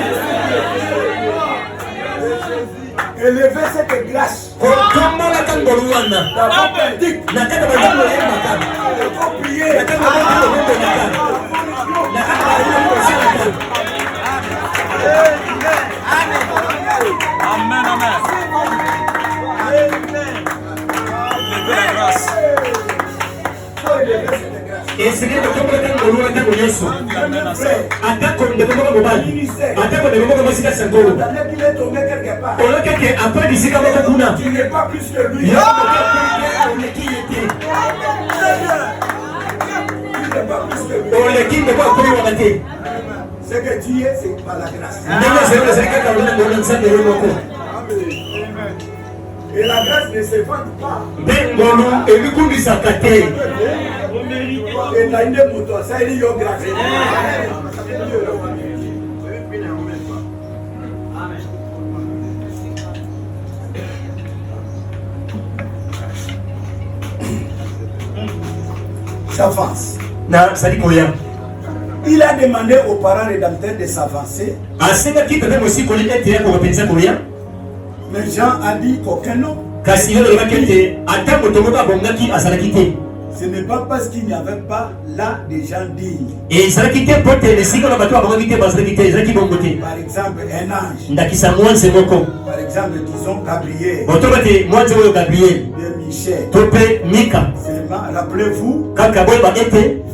Élever cette grâce. kotombolaka ngolu wana D'abord, bendict. na kati ya banzambo oyembaka Il faut prier. na kati ya banzambo obembelaka na kati ya banzambo osalaka. ntango nyonso atako ndeko moko mobali atako ndeko moko mosika sangolo olokeke après bisika moko kuna oleki ndeko akomi wana te ce que tu es, c'est par la grâce. Et la grâce ne se vend pas. Et la une moto, ça il y a grâce. J'avance. Il a demandé aux parents rédempteurs de s'avancer. Mais Jean a dit qu'aucun homme. Ce n'est pas parce qu'il n'y avait pas là des gens dignes. Par exemple, un ange. Par exemple, disons Gabriel. Bien Michel. Seulement, rappelez-vous, il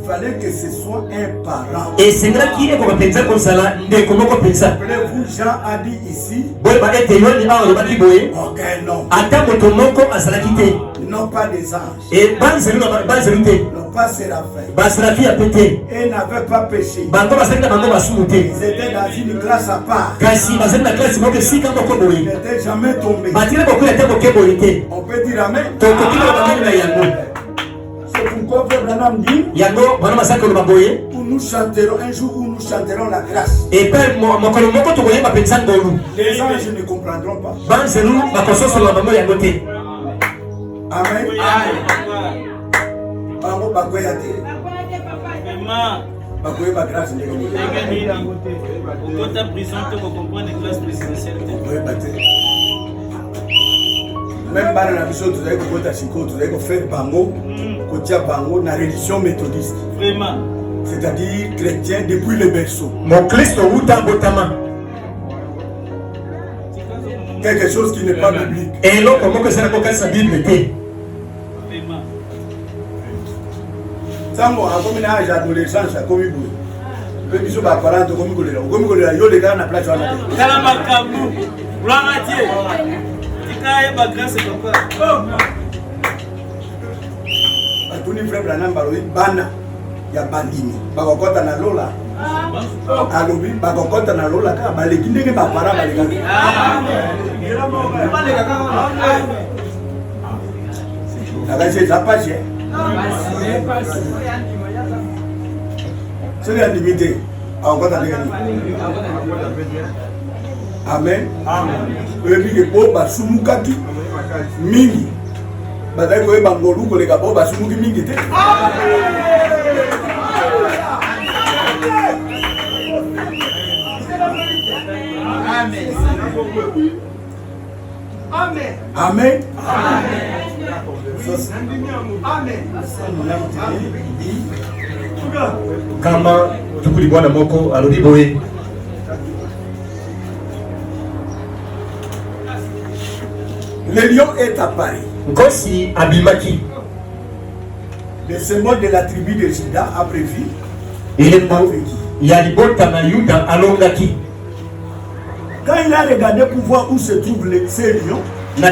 fallait que ce soit un parent. Rappelez-vous, Jean a dit ici, aucun homme. Non pas des anges. Non pas Séraphin. Et n'avaient pas péché. Ils étaient dans une classe à part. Ils n'étaient jamais tombés. On peut dire Amen. C'est pourquoi Frère Branham dit, où nous chanterons un jour où nous chanterons la grâce. Les anges ne comprendront pas. Amen. Bango bakoya te. Bakoya ba grâce ndenge nini. Okota prison te ko comprendre classe présidentielle te. Bakoya ba te. Même bana na biso tozali kokota siko tozali kofaire bango kotia bango na religion méthodiste. Vraiment. C'est-à-dire chrétien depuis le berceau. Mon Christ uta botama. Quelque chose qui n'est pas biblique. Et là comment que ça n'a sa Bible te. Sango akomi na âge adolescence akomi boye. Le biso ba parents akomi kolela yo le gars na place wana. Kala makabu. Gloire à Dieu. Tikaye ba grâce papa. Batuni frère Branham balobi bana ya bandimi. Bakokota na lola. Alobi bakokota na lola ka baleki ndenge ba parents baleka. Amen. C'est ça pas cher. C'est l'intimité. Amen. Et puis, Boba Sumukaki, Mingi. Bataille pour les Bangolou, pour les Boba Sumuki Mingi. Amen. Amen. Kama tukuli bwana moko alodi boye. Le lion est apparu. Ngosi abimaki. Le symbole de la tribu de Juda a prévu. Il y a libota na Yuda alongaki. Quand il a regardé pour voir où se trouve ces lions, il a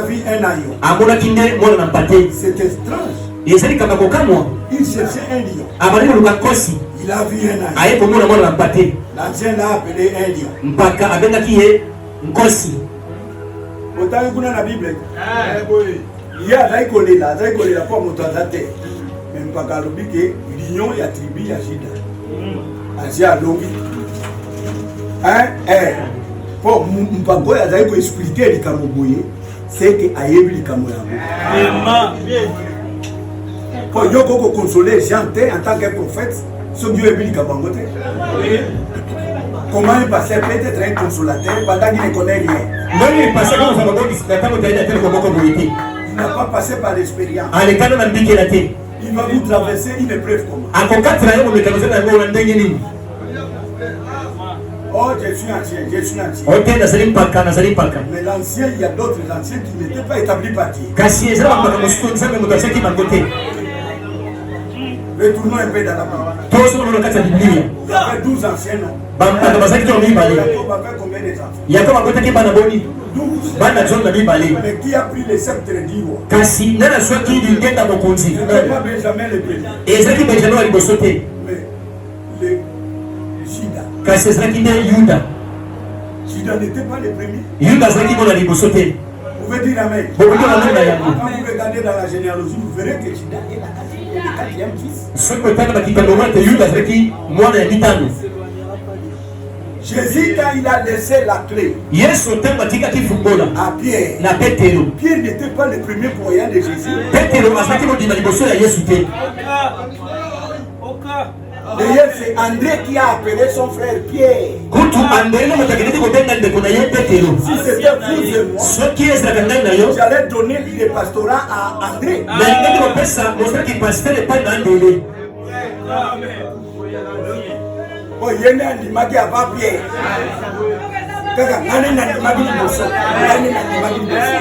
vu un agneau. C'est étrange. Il cherchait un lion. Il a vu un agneau. L'ancien l'a appelé un lion. Vous avez vu dans la Bible? Il y a là pour montrer. Mais pas qu'à l'oublier que l'union est attribuée à Juda. Asia Longi. Pour Mpango, il a expliqué les Kamoboye, c'est que Ayebi les Kamoyabo. Pour Yoko consoler Jean en tant que prophète, ce Dieu est venu Kabangote. Comment il passait peut-être un consolateur pendant qu'il ne connaît rien? Il n'a pas passé par l'expérience. Il va vous traverser une épreuve comment? Oh, je suis ancien. Mais l'ancien, il y a d'autres anciens qui n'étaient pas établis par Dieu. Retournons un peu dans la Bible. Tous dans le cas de la Bible. Il y avait 12 anciens, non? Jacob avait combien d'enfants? Jacob akotaki bana boni 12. bana John na mibale. Mais qui a pris les sceptres du roi? Kasi nana soki lingenda mokonzi. Ce n'était pas Benjamin le premier. Ezaki Benjamin wa liboso te. Mais le Judas. Kasi ezaki nde Yuda. Judas n'était pas le premier. Yuda azalaki mona liboso te. Vous pouvez dire amen. Beaucoup de monde na yango. Quand vous regardez dans la généalogie, vous verrez que Judas est le quatrième fils. Soki otanga bakitano mate Yuda azalaki mwana ya mitano. Jésus, quand il a laissé la clé Yesu otango atikaki fungola à Pierre, na Petero. Pierre n'était pas le premier croyant de Jésus. Petero azalaki modima liboso ya Yesu te. D'ailleurs, c'est André qui a appelé son frère Pierre. Kutu andele motakeleti kobenga ndeko na ye Petero. Si c'était vous et moi, Soki ezalaka ngai na yo j'allais donner le pastorat à André. na ndenge kopesa mosaki pasteur epai na ndele. Oh, il y a un animal avant Pierre. Kaka, nani na animal liboso. Nani na animal liboso.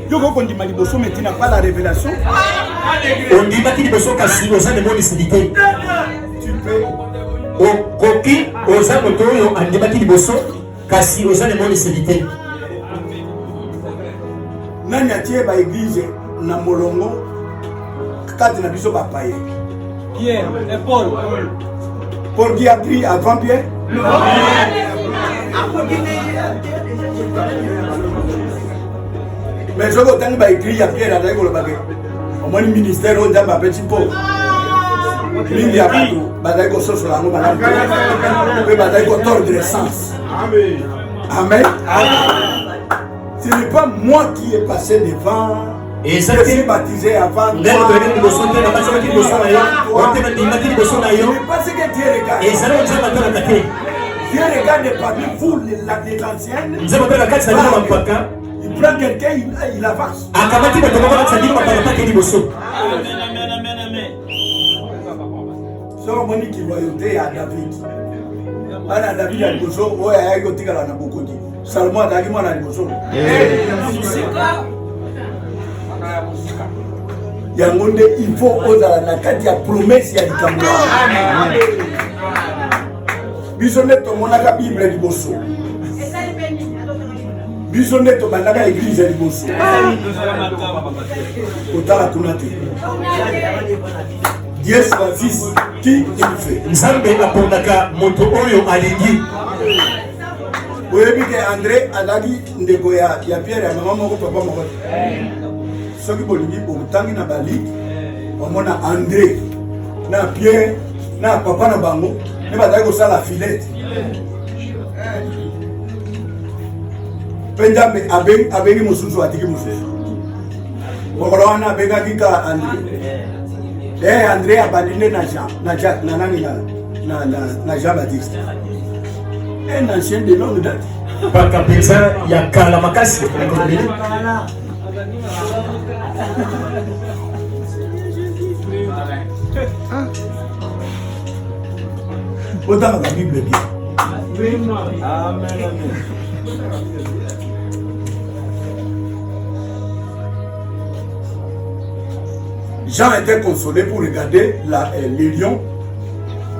Yoko kondima liboso mais tu n'as pas la révélation. Ondimaki liboso kasi oza nemonisili te. Tu peux. Okoki oza moto oyo andimaki liboso kasi oza nemonisili te. Nani atie ba église na molongo kati na biso ba paye. Pierre et Paul. Paul qui a pris avant Pierre? Non. Mais je veux que écrit à Pierre avec le baguette. Au moins le ministère on dit ma petit pot. Il y a pas tout. Bataille qu'on soit sur la roue, bataille qu'on tord de sens. Amen. Amen. Ce n'est pas moi qui ai passé devant. Et ça je suis baptisé avant. Mais parce que Dieu regarde. Et ça Dieu regarde parmi vous les anciennes. Il prend quelqu'un, il avance. Amen, amen, amen, amen. So moni ki royauté à David. Bana David a liboso, oya ya yo tika na bokoji. Salmo adaki mwana liboso. Yango nde il faut ozala na kati ya promesse ya likambo. Biso nde tomonaka Bible liboso. Biso nde tobandaka église liboso. Otala kuna te. Dieu choisit qui il fait. Nzambe apondaka moto oyo alingi. Oyebi ke André azaki ndeko ya Pierre ya mama moko papa moko. Soki bolingi botangi na bali omona André na Pierre na papa na bango ne bazaki kosala filete. Penjambe abengi mosusu atiki mosusu. Mokolo wana abengaki ka André. André abandonné na Jean-Baptiste. Un ancien de longue date. Paka penza ya kala makasi. Autant la Bible bien. Amen, amen. Jean était consolé pour regarder les lions.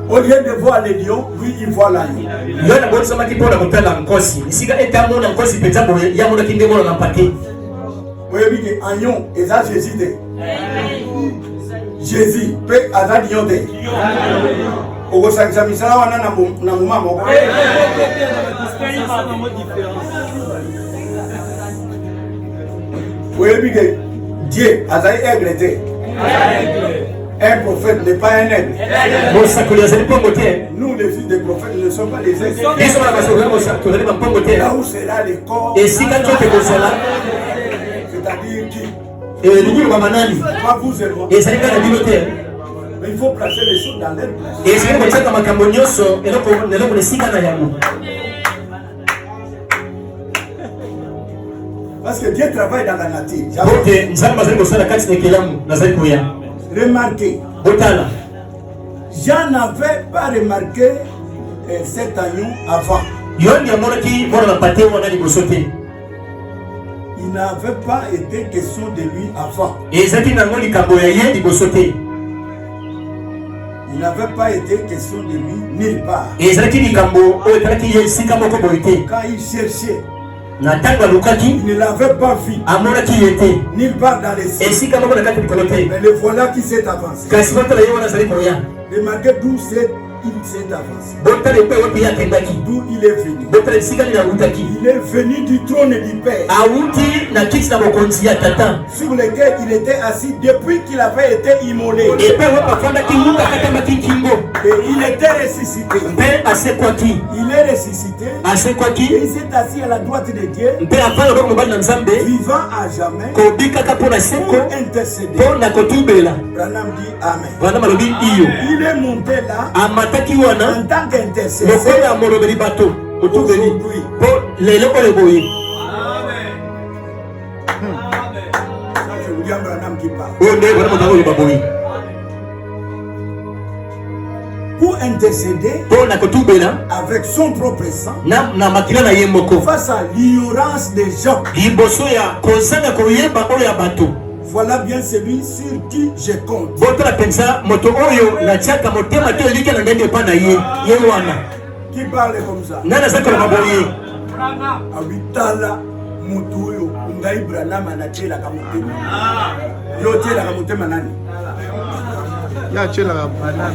Au lieu de voir les lions, lui il voit l'agneau. Yona bonso maki pona kotala nkosi. Isika etamo na nkosi penza boye ya mona kinde mona na pake. Oyebi ke agneau eza Jésus te. Jésus pe aza lion te. Okosangisa misala wana na moma moko. Oyebi ke Dieu azali aigle te. Un prophète n'est pas un aigle. Nous, les fils des prophètes, ne sommes pas les aigles. Là où sera le corps, c'est-à-dire qui? Pas vous et moi. Mais il faut placer les choses dans leur place. Parce que Dieu travaille dans la nature. Remarquez, Jean n'avait pas remarqué cet agneau avant. Il il n'avait pas été question de lui avant. Et ça qui n'a pas été Il n'avait pas été question de lui nulle part. Et ça qui n'a pas été Quand il cherchait, il il ne l'avait pas vu nulle part dans les cieux. Mais le voilà qui s'est avancé. Remarquez d'où il s'est avancé. D'où il est venu. Il est venu du trône du Père, sur lequel il était assis depuis qu'il avait été immolé. Et il était ressuscité. Il est ressuscité. Et il s'est assis à la droite de Dieu, vivant à jamais, pour intercéder. Branham dit Amen. Il est monté là en tant qu'intercesseur aujourd'hui. Ça, c'est William Branham qui parle. Pour intercéder avec son propre sang face à l'ignorance des gens. Voilà bien celui sur qui je compte. Qui parle comme ça? Abitala mutuyo ngai Branham anachela kamutema. Yo chela kamutema nani? Ya chela Branham.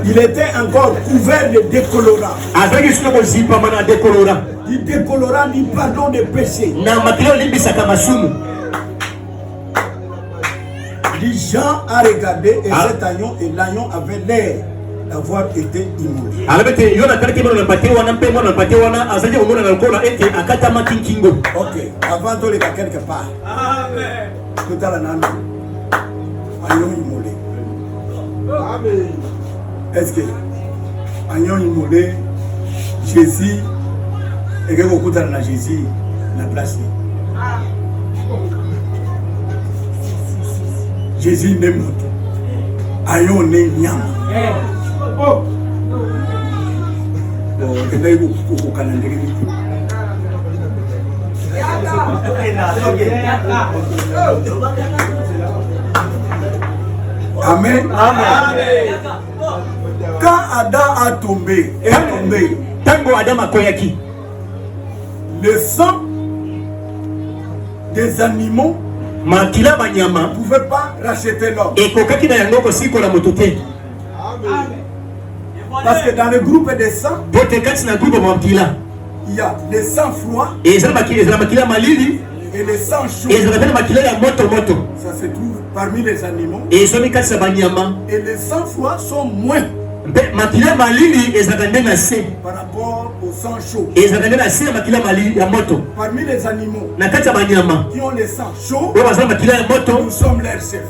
Il était encore couvert de décolorants. Du décolorant du pardon des péchés. Les gens ont regardé et cet agneau et l'agneau avait l'air d'avoir été immolé. Ok, avant de les gars quelque part. Amen. Tout à l'heure, agneau immolé. Amen. Est-ce que agneau immolé, Jésus, et que vous écoutez dans Jésus, la place. Jésus n'est moto. Agneau n'est nyama. Amen. Amen. Quand Adam a tombé, le sang des animaux ne pouvait pas racheter l'homme. Parce que dans le groupe des sangs, il y a le sang froid et le sang chaud. Ça se trouve parmi les animaux. Et les sangs froids sont moins par rapport au sang chaud. Parmi les animaux qui ont le sang chaud, nous sommes leurs chefs.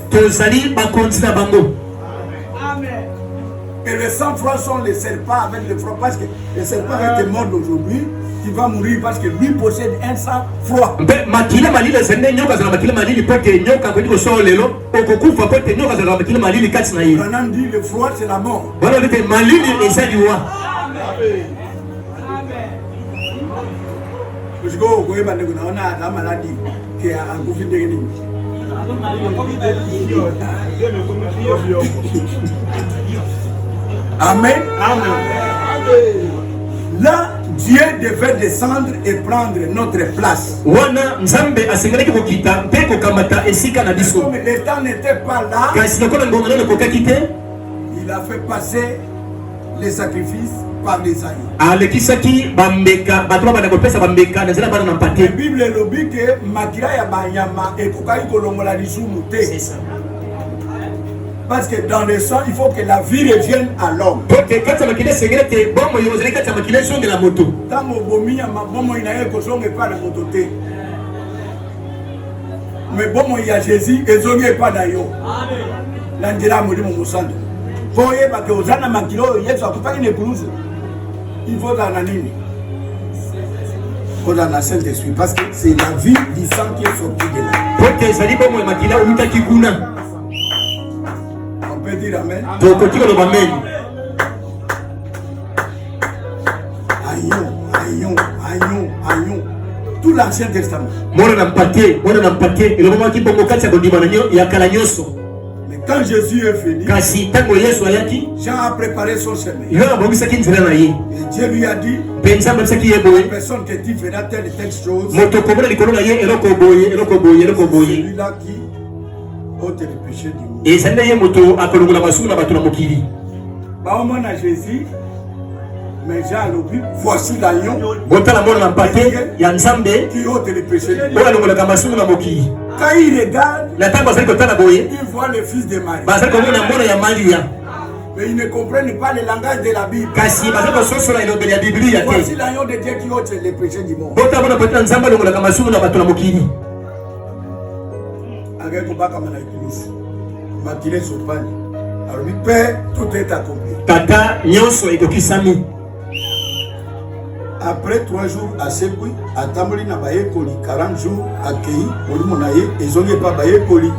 Et les sang froid sont les serpents avec le froid. Parce que le serpent était mort d'aujourd'hui, qui va mourir parce que lui possède un sang froid. Branham dit le froid c'est la mort. Amen. Là, Dieu devait descendre et prendre notre place. Comme le temps n'était pas là, il a fait passer les sacrifices par les agneaux. La Bible est dit que makila ya banyama ekokai kolongola lisumu te. Parce que dans le sang, il faut que la vie revienne à l'homme. Tant que bomi ya mabomo inaye kozonga pas la moto te. Mais bomo ya Jésus ezonga pas na yo. Amen. Landira molimo musando. Boye ba ke ozana makilo Yesu akutaki ne kuluzu. Il faut dans la nini. Faut dans la Saint-Esprit parce que c'est la vie du sang qui est sorti de là. On peut dire amen. tout l'Ancien Testament. Mwana nampatie et le moment qui bombo kati ya kondima ya kala nyonso. Mais quand Jésus est venu, kasi tango Yesu ayaki, Jean a préparé son chemin. yo abongisaki nzela na ye. Et Dieu lui a dit, Penza mbisaki ye boye. personne que tu verras telle et telle chose. Moto komona likolo na ye eloko boye. Celui-là qui ôte le péché du monde. Et ça ye moto akolongola masumu na bato na mokili. Bah au moins à Jésus, mais Jean l'a vu, voici l'agneau Botala mwana nampatie ya nzambe qui ôte le péché du monde. oyo alongolaka masumu na mokili. Quand il regarde, Na tango bazali kotala boye, il voit le fils de Marie. bazali komona mwana ya Maria. Mais ils ne comprennent pas le langage de la Bible. Kasi bazali kososola elobeli ya Biblia Voici te. l'agneau de Dieu qui ôte le péché du monde. Botala mwana patina nzambe alongolaka masumu na bato na mokili. Avec Obaka Manaïkous, Matilé Sopani. Alors, lui, Père, tout est accompli. Tata nyonso ekokisami. Après 3 jours à Sekoui, à Tamoli na Bayekoli, 40 jours à Kei, Olimonaye, et Zonye pas Bayekoli.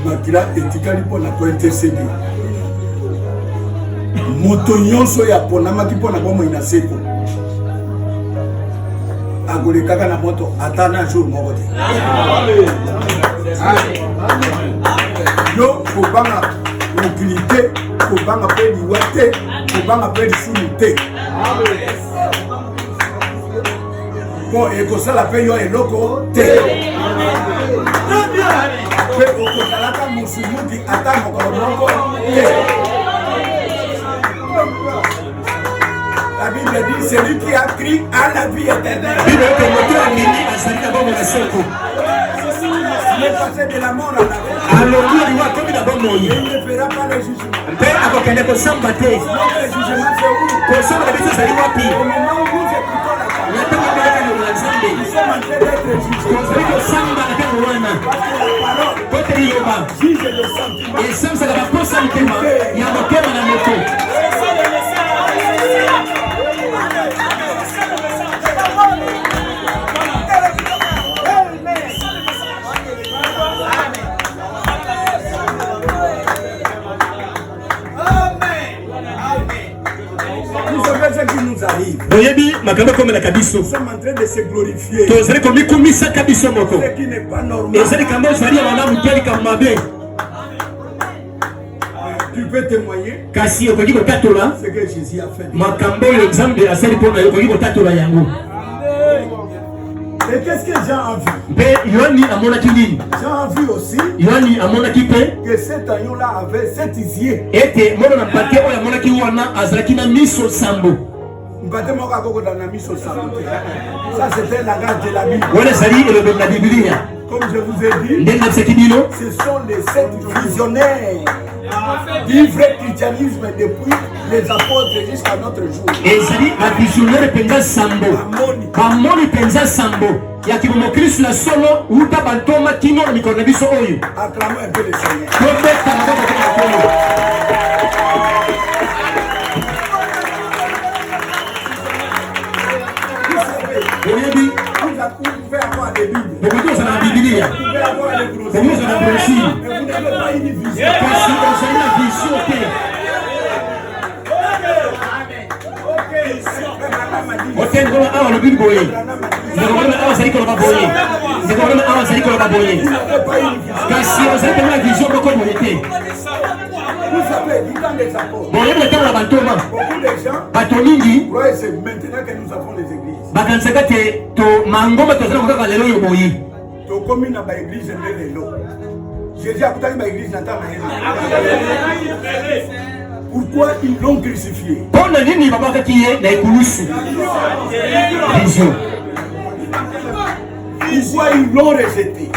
Makila et Tikali pour la intercéder. Moto nyonso ya ponama ki pona bomo ina seko. Agole kaka na moto atana jour moko te. Yo kobanga mobilité, kobanga pe liwate, kobanga pe sunité. Bon, et comme ça la paye yo eloko te. Pe okotalaka musumuki ata moko te. La Bible dit celui qui a crié à la vie éternelle. Il est passé de la mort à la vie. Il ne fera pas le jugement. Le jugement c'est où? Au moment où nous écoutons la parole, nous sommes en train d'être jugés. Parce que la parole juge le sentiment. Vous savez ce qui nous arrive. Nous sommes en train de se glorifier. Ce qui n'est pas normal. Tu peux témoigner ce que Jésus a fait. Et qu'est-ce que Jean a vu? Jean a vu aussi que cet agneau-là avait 7 yeux. Ça c'était la grâce de la Bible. Comme je vous ai dit, ce sont les 7 visionnaires du vrai christianisme depuis les apôtres jusqu'à notre jour. Acclamons un peu le Seigneur. Vous pouvez avoir des Bibles. Vous pouvez avoir des brochures. Mais vous n'avez pas une vision. Vous savez, du temps des apôtres, beaucoup de gens croient que c'est maintenant que nous avons les églises. Comme dans l'église, Jésus a coupé l'église. Pourquoi ils l'ont crucifié? Pourquoi ils l'ont rejeté?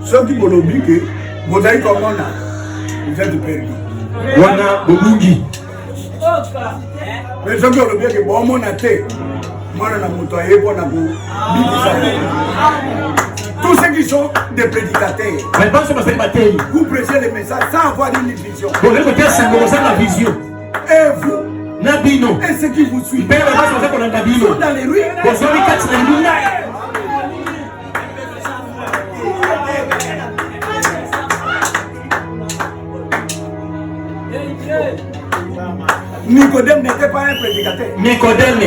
Ceux qui m'ont dit que vous avez comme vous êtes perdus. Mais ceux qui ont dit que bon, mon athée, moi, je suis tous ceux qui sont des prédicateurs, vous prêchez les messages sans avoir une vision. Et vous, Nabino. Et ceux qui vous suivent Père, on a Nabino. sont dans les rues. Nicodème n'était pas un prédicateur. Nicodème,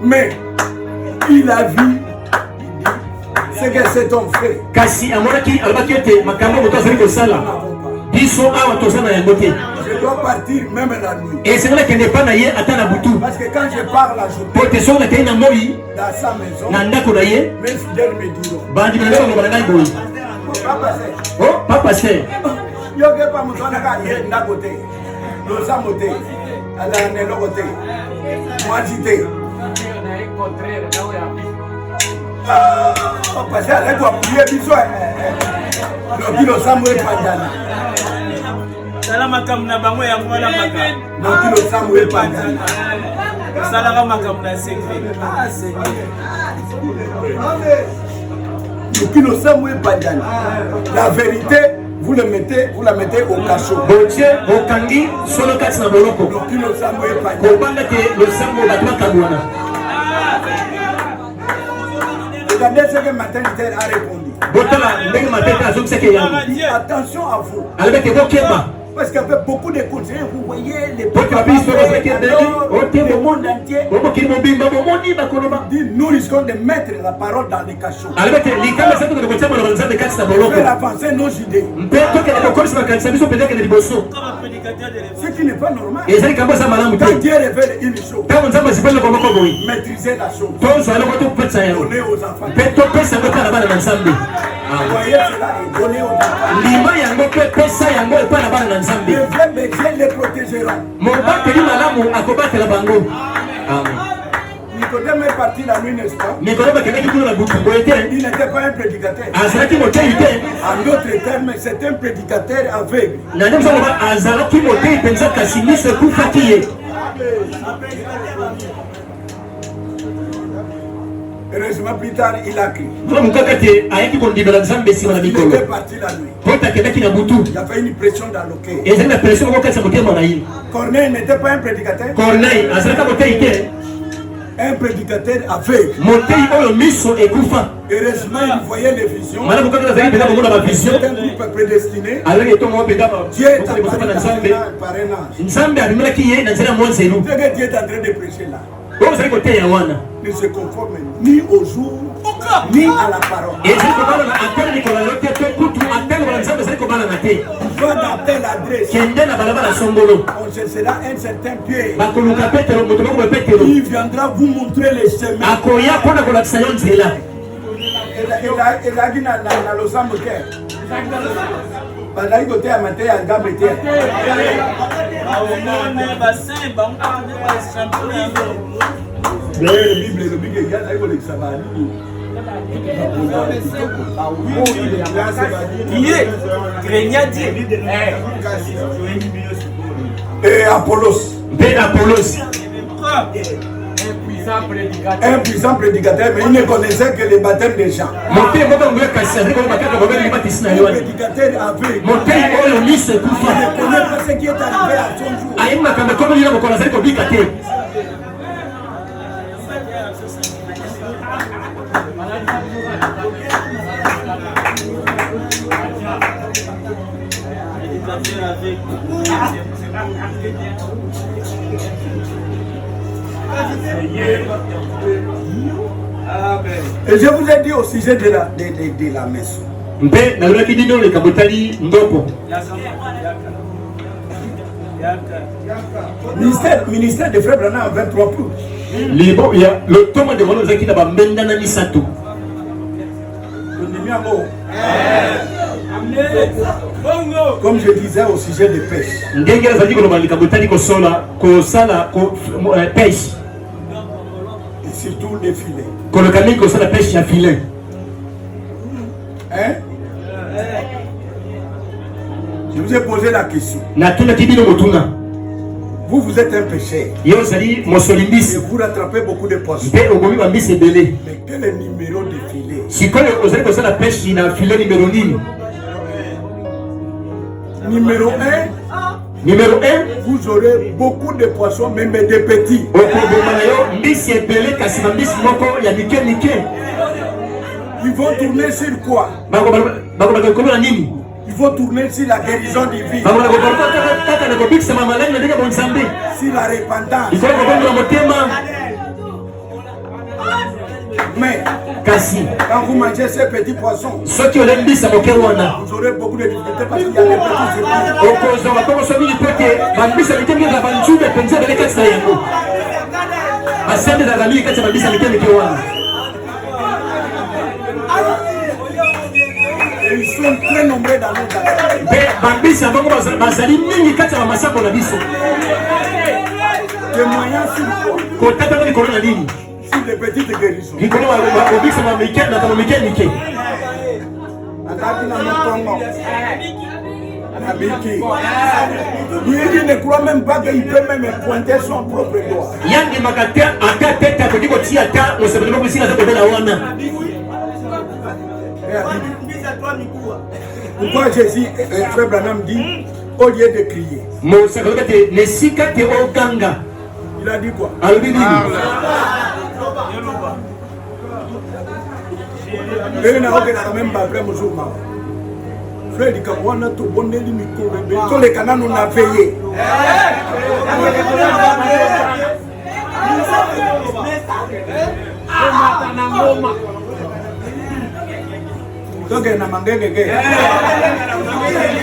mais il a vu ce que cet homme fait. Kasi amonaki albakete makambo motazali kosala. Biso awa tozana ya ngote. Je dois partir même la nuit. Et c'est vrai qu'il n'est pas naïe à la boutou. Parce que quand je pars la journée, pour te sonner qu'il y a moi dans sa maison, mes fidèles me diront. Bandi na lelo ngona ngai boy. Oh, papa c'est. Yo ke pa mutwana ka ye nda côté. Lo sa moté. Ala ne lo côté. Moi j'étais. Parce que avec toi prier biso. Le kilo Samuel Pandana. Salama kam na bango ya ngwala maka. Le kilo Samuel Pandana. Salama makam na secret. Ah secret. Le kilo Samuel Pandana. La vérité, vous la mettez au cachot. Botier, Bokangi, solo kati na boloko. Le kilo Samuel Pandana. Kobanga te le sambo batwa kabwana. Regardez ce que Maternité a répondu. Attention à vous. Parce qu'avec beaucoup de conseillers, vous voyez les le monde entier. Nous risquons de mettre la parole dans les cachots. Faire avancer nos idées. Ce qui n'est pas normal. Quand Dieu révèle une chose, maîtriser la chose. Donner aux enfants. Voyez cela et donner aux enfants. Les vrais métiers les protégeront. Nicodème est parti la nuit, n'est-ce pas? Il n'était pas un prédicateur. En d'autres termes, c'est un prédicateur aveugle. Heureusement, plus tard, il a crié. Il était parti la nuit. Il y avait une pression dans le cœur. Corneille n'était pas un prédicateur. Un prédicateur aveugle. Heureusement, il voyait les visions. C'est un groupe prédestiné. Dieu est apparu par un ange. Ce que Dieu est en train de prêcher là ne se conforme ni au jour, ni à la parole. Va dans telle adresse. On cherchera un certain pied. Il viendra vous montrer les chemins. Il a dit dans le Samoukè. Pendant que tu as maté à Gabété. Le Bible, il y a le Sabani. Qui est Grégnadier et Apollos. Un puissant prédicateur, mais il ne connaissait que les baptêmes des gens. Un prédicateur aveugle. Il ne connaît pas ce qui est arrivé à son jour. Et je vous ai dit au sujet de la messe. Ministère de Frère Branham 23 plus. Le Thomas de Mono Zaki d'abord Mendana Misato. Comme je disais au sujet de pêche. Et surtout les filets. Hein? Je vous ai posé la question. Vous êtes un pécheur. Et vous rattrapez beaucoup de poissons. Mais quel est le numéro de filet? Numéro 1, Numéro 1. Vous aurez beaucoup de poissons, même des petits. Ils vont tourner sur quoi? Il faut tourner sur la guérison divine. Sur la repentance. Mais quand vous mangez ces petits poissons, vous aurez beaucoup de difficultés parce qu'il y a des petits. Et ils sont très nombreux dans notre témoignage sur quoi? Sur les petites guérisons. Il ne croit même pas qu'il peut même pointer son propre doigt. Pourquoi Jésus, frère Branham dit, au lieu de crier, il a dit quoi? Il n'a aucun même pas vrai musulman. Frère dit qu'on a tout bon les micros, tous les canaux nous a veillé. Donc il y a un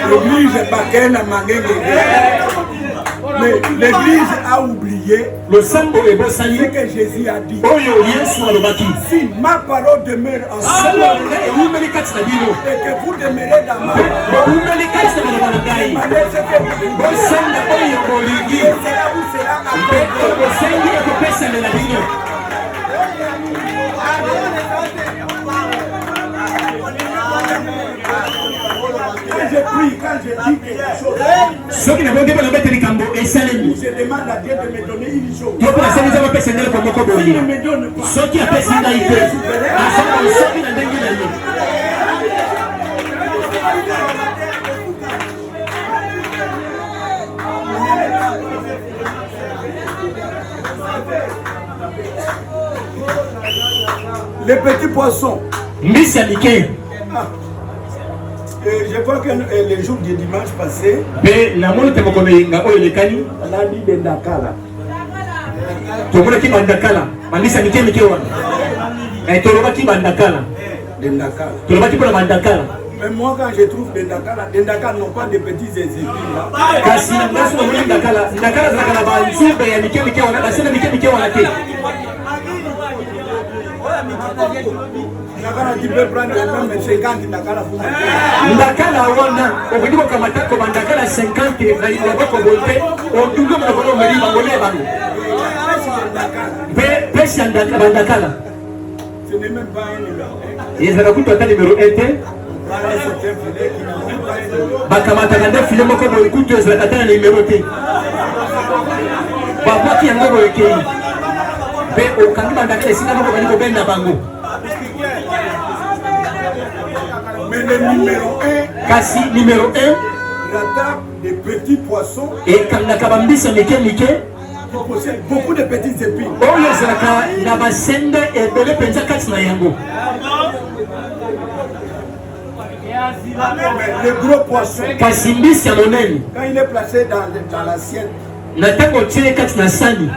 l'église est pas qu'elle a mangé. Mais l'église a oublié ce que Jésus a dit. Si ma parole demeure en vous et que vous demeurez dans ma quand je prie, quand je dis quelque chose, je demande à Dieu de me donner une chose. Il ne me donne pas. Les petits poissons. Je crois que le jour du dimanche passé, on a dit de Dakala. Mais moi quand je trouve des Dakala n'ont pas de petits épines là. Nakala tu peux prendre même 50 Nakala pour Nakala wana okudi kokamata ko bandakala 50 na yoko bolte otungo mkono mali bangole bango pesa bandakala ce n'est même pas un numéro. Ils ont coupé le numéro 1 bakamata na filet moko boy kutu ezakata na numéro 2 baba ki yango boyekei be okangi bandakala singa moko bali ko benda bango. Mais le numéro 1, Kassi numéro 1, la table des petits poissons, et quand la kabambisa mike possède beaucoup de petites épines. Oh les zaka na basende et bele penza katsina yango. Le gros poisson, Kasimbisi monene, quand il est placé dans l'assiette, na tango tire katsina sani.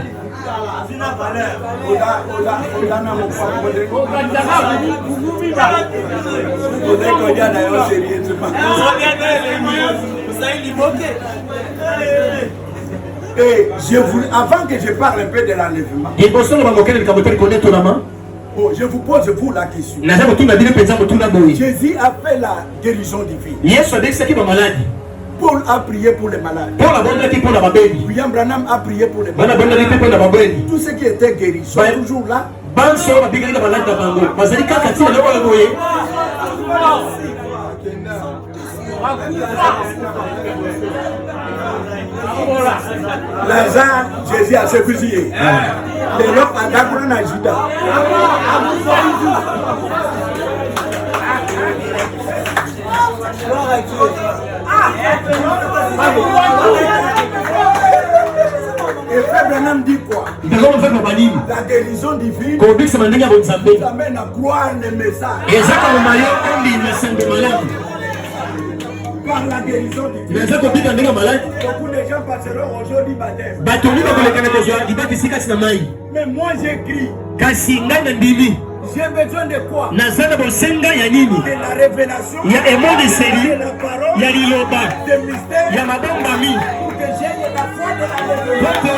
Et avant que je parle un peu de l'enlèvement, je vous pose vous la question. Jésus a fait la guérison divine. Paul a prié pour les malades. William Branham a prié pour les malades. Tous ceux qui étaient guéris sont toujours là. Lazare, Jésus a se fusillé. Les gens à Dakron à Juda. Gloire à Dieu. frère Branham dit quoi? La guérison divine nous amène à croire le message. Par la guérison divine. Beaucoup de gens passeront aujourd'hui baptême. Mais moi j'écris. J'ai besoin de quoi? De la révélation, de la parole, de mystère, pour que j'aie la foi de la révélation.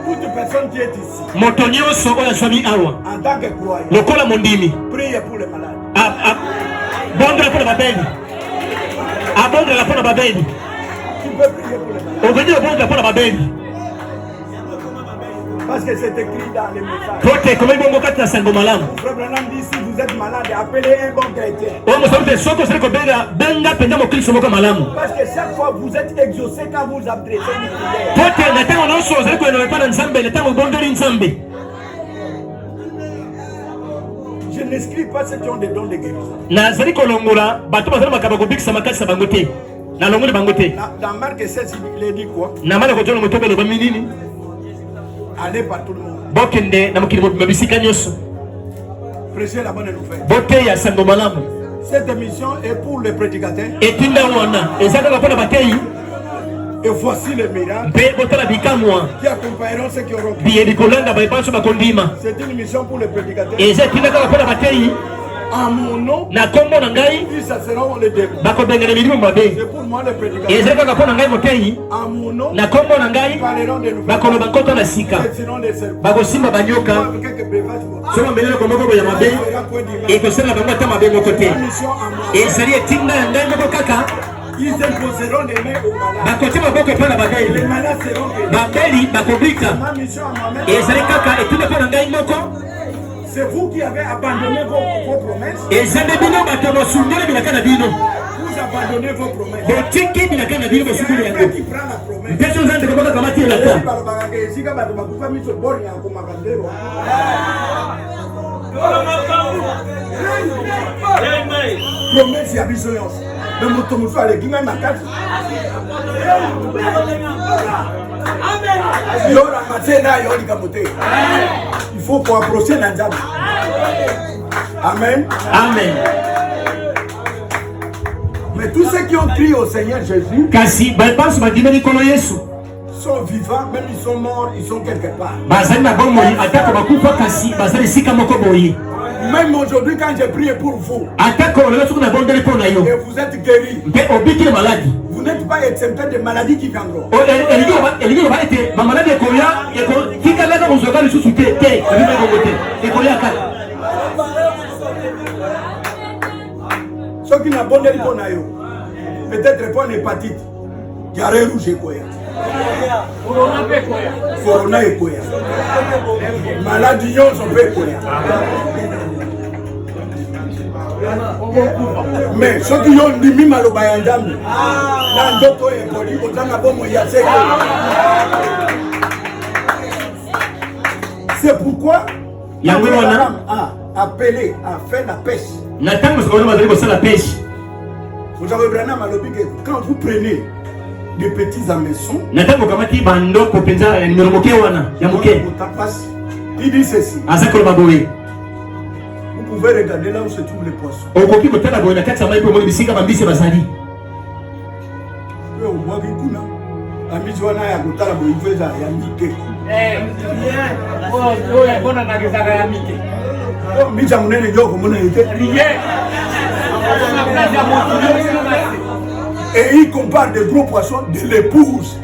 Toute personne qui est ici, en tant que croyant, priez pour les malades. Tu peux prier pour les malades. Parce que c'est écrit dans les messages. Frère Branham dit, si vous êtes malade, appelez un bon chrétien. Parce que chaque fois vous êtes exaucé quand vous adressez une prière. Je n'excris pas ceux qui ont des dons de guérison. Dans Marc 16, il dit quoi? Allez par tout le monde. Prêchez la bonne nouvelle. Cette émission est pour les prédicateurs. Et voici les miracles qui accompagneront ceux qui auront cru. C'est une mission pour les prédicateurs. En mon nom, ils chasseront les démons. C'est pour moi les prédicateurs. En mon nom, ils parleront de nouvelles. Sinon les serpents. Quelques breuvages. Ils imposeront les mains aux malades. Les malades seront guéris. Ma mission à moi-même. C'est vous qui avez abandonné vos promesses. Vous abandonnez vos promesses. C'est qui prend la promesse. Ya biso yonso. Mais moto muso ale kinga makati. Yora matena yori kamote. Il faut qu'on approche Nzambe. Amen. Amen. Mais tous ceux qui ont crié au Seigneur Jésus sont vivants, même ils sont morts, ils sont quelque part. Même aujourd'hui, quand j'ai prié pour vous, et vous êtes guéris, vous n'êtes pas exempté des maladies qui viendront. Ceux qui n'ont pas de peut-être pas une hépatite, diarrhée rouge et quoi. Corona et quoi. Maladie, on peut quoi. Mais ceux qui ont dit Mimalo Bayandam, Nandoto et Poli, c'est pourquoi Abraham a appelé à faire la pêche. Vous avez Branham à l'objet que quand vous prenez des petits hameçons, il dit ceci. Vous pouvez regarder là où se trouvent les poissons. Et il compare des gros poissons de l'épouse.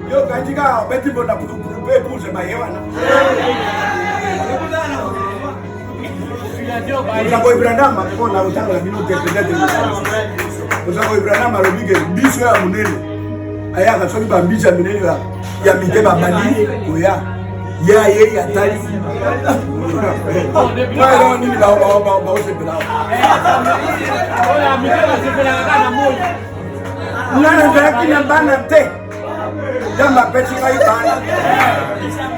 Yo kanjika beti bona purupe épouse mayewana. Vous avez Branham pour la autant la minute peut-être. Vous avez Branham à l'oblige biso ya munene. Aya ka soki ba mbija minene ya mike ba bali oya. Ya ye ya tali. Pas ni la ba se pela. Oya mike ba se pela kana moyo. Na na kina bana te. Dans ma petite caille,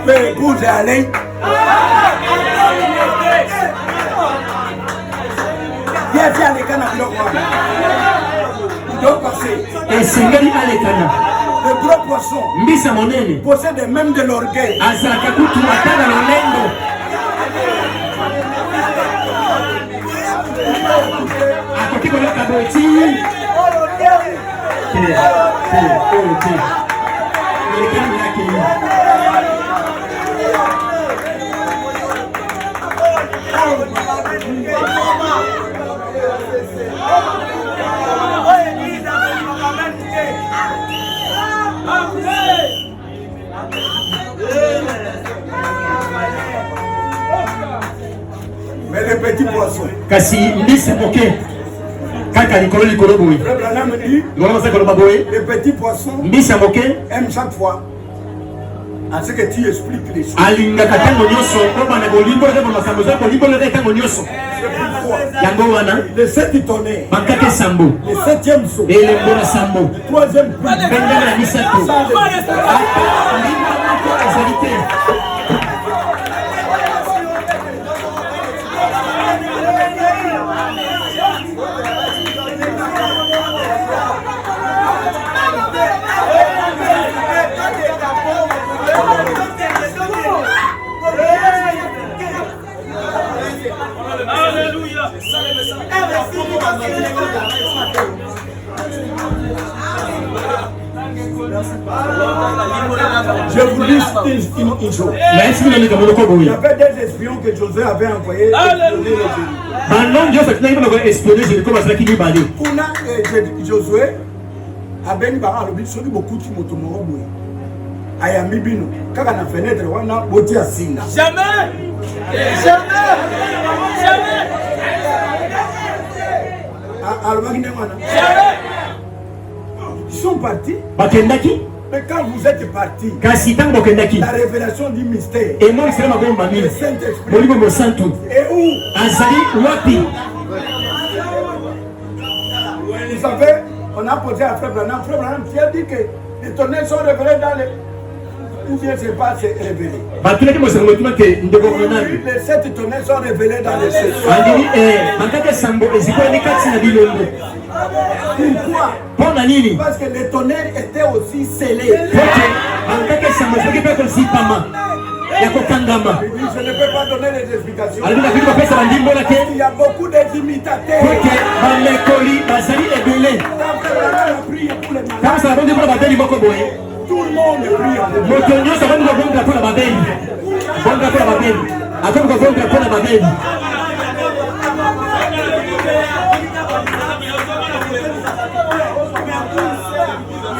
mais pour aller. Viens faire les cannes à bloc. Donc passer. Et Sengeli Alekana. Le gros poisson. Mbisa monene. Possède même de l'orgueil. Azaka kutu matana lolendo. Akoki kola kaboti. Mais les petits poissons. Kasi mbisi moke. Kaka likolo boy. Les petits poissons mbisi moke aiment chaque fois à ce que tu expliques les choses. Alinga katango nyoso oba na bolimbo le masambo za bolimbo le katango nyoso. Yango wana Le 7 tonnerre. Bankate sambo. Le 7e saut. Et le mbona sambo. Le 3e prix. Benga na misato. Je vous dis une chose. Il y avait des espions que Josué avait envoyés. Josué a béni par le but sur beaucoup de motos. Ayami bino kaka na fenêtre wana boti ya singa. Jamais. Jamais. Jamais. Jamais. Ils sont partis. Bakendaki. Mais quand vous êtes partis, la révélation du mystère, et moi c'est ma bombe le Saint-Esprit, et où Azali Wapi. Vous savez, on a posé à Frère Branham. Frère Branham qui a dit que les tonnerres sont révélés dans les... Ou bien c'est pas révélé. Les 7 tonnerres sont révélés dans les 7. Pourquoi? Parce que les tonnerres étaient aussi scellés. Je ne peux pas donner les explications. Il y a beaucoup d'imitateurs. Tout le monde prie.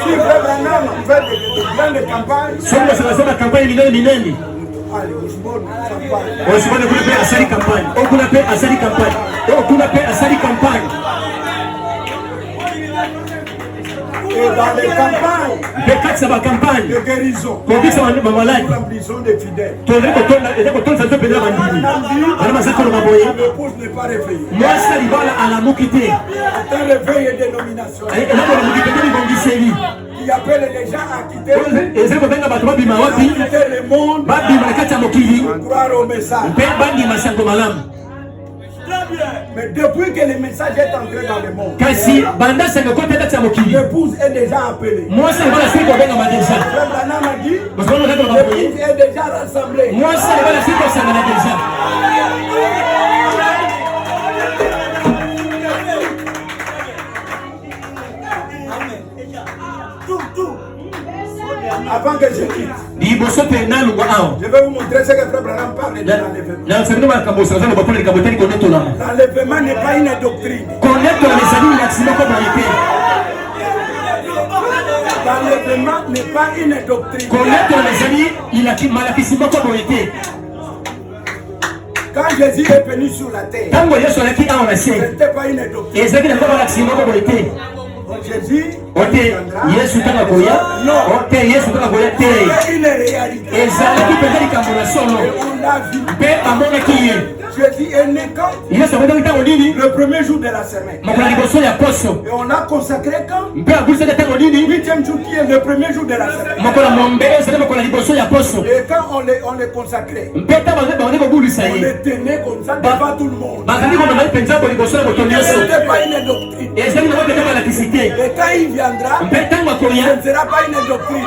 Si Frère Branham fait de grandes campagnes, allez, Osibone kunape asali campagne. Okunape asali campagne. Okunape asali campagne. et dans les campagnes de guérison, pour l'ambition des fidèles. L'épouse n'est pas réveillée. Attends réveil et dénomination. Qui appelle les gens à quitter le monde pour croire au message. Mais depuis que le message est entré dans le monde, l'épouse est déjà appelée. Frère Branham a dit, l'épouse est déjà rassemblée. Avant que je quitte, je vais vous montrer ce que Frère Branham parle de l'enlèvement. L'enlèvement n'est pas une doctrine. L'enlèvement n'est pas une doctrine. Quand Jésus est venu sur la terre, ce n'était pas une doctrine. Jésus, non, c'est une réalité. Et on l'a vu. Jésus est né quand? Le premier jour de la semaine. Et on a consacré quand? 8e jour qui est le premier jour de la semaine. Et quand on les consacrait, on les tenait comme ça devant tout le monde. Ce n'était pas une doctrine. Et quand il viendra, ce ne sera pas une doctrine.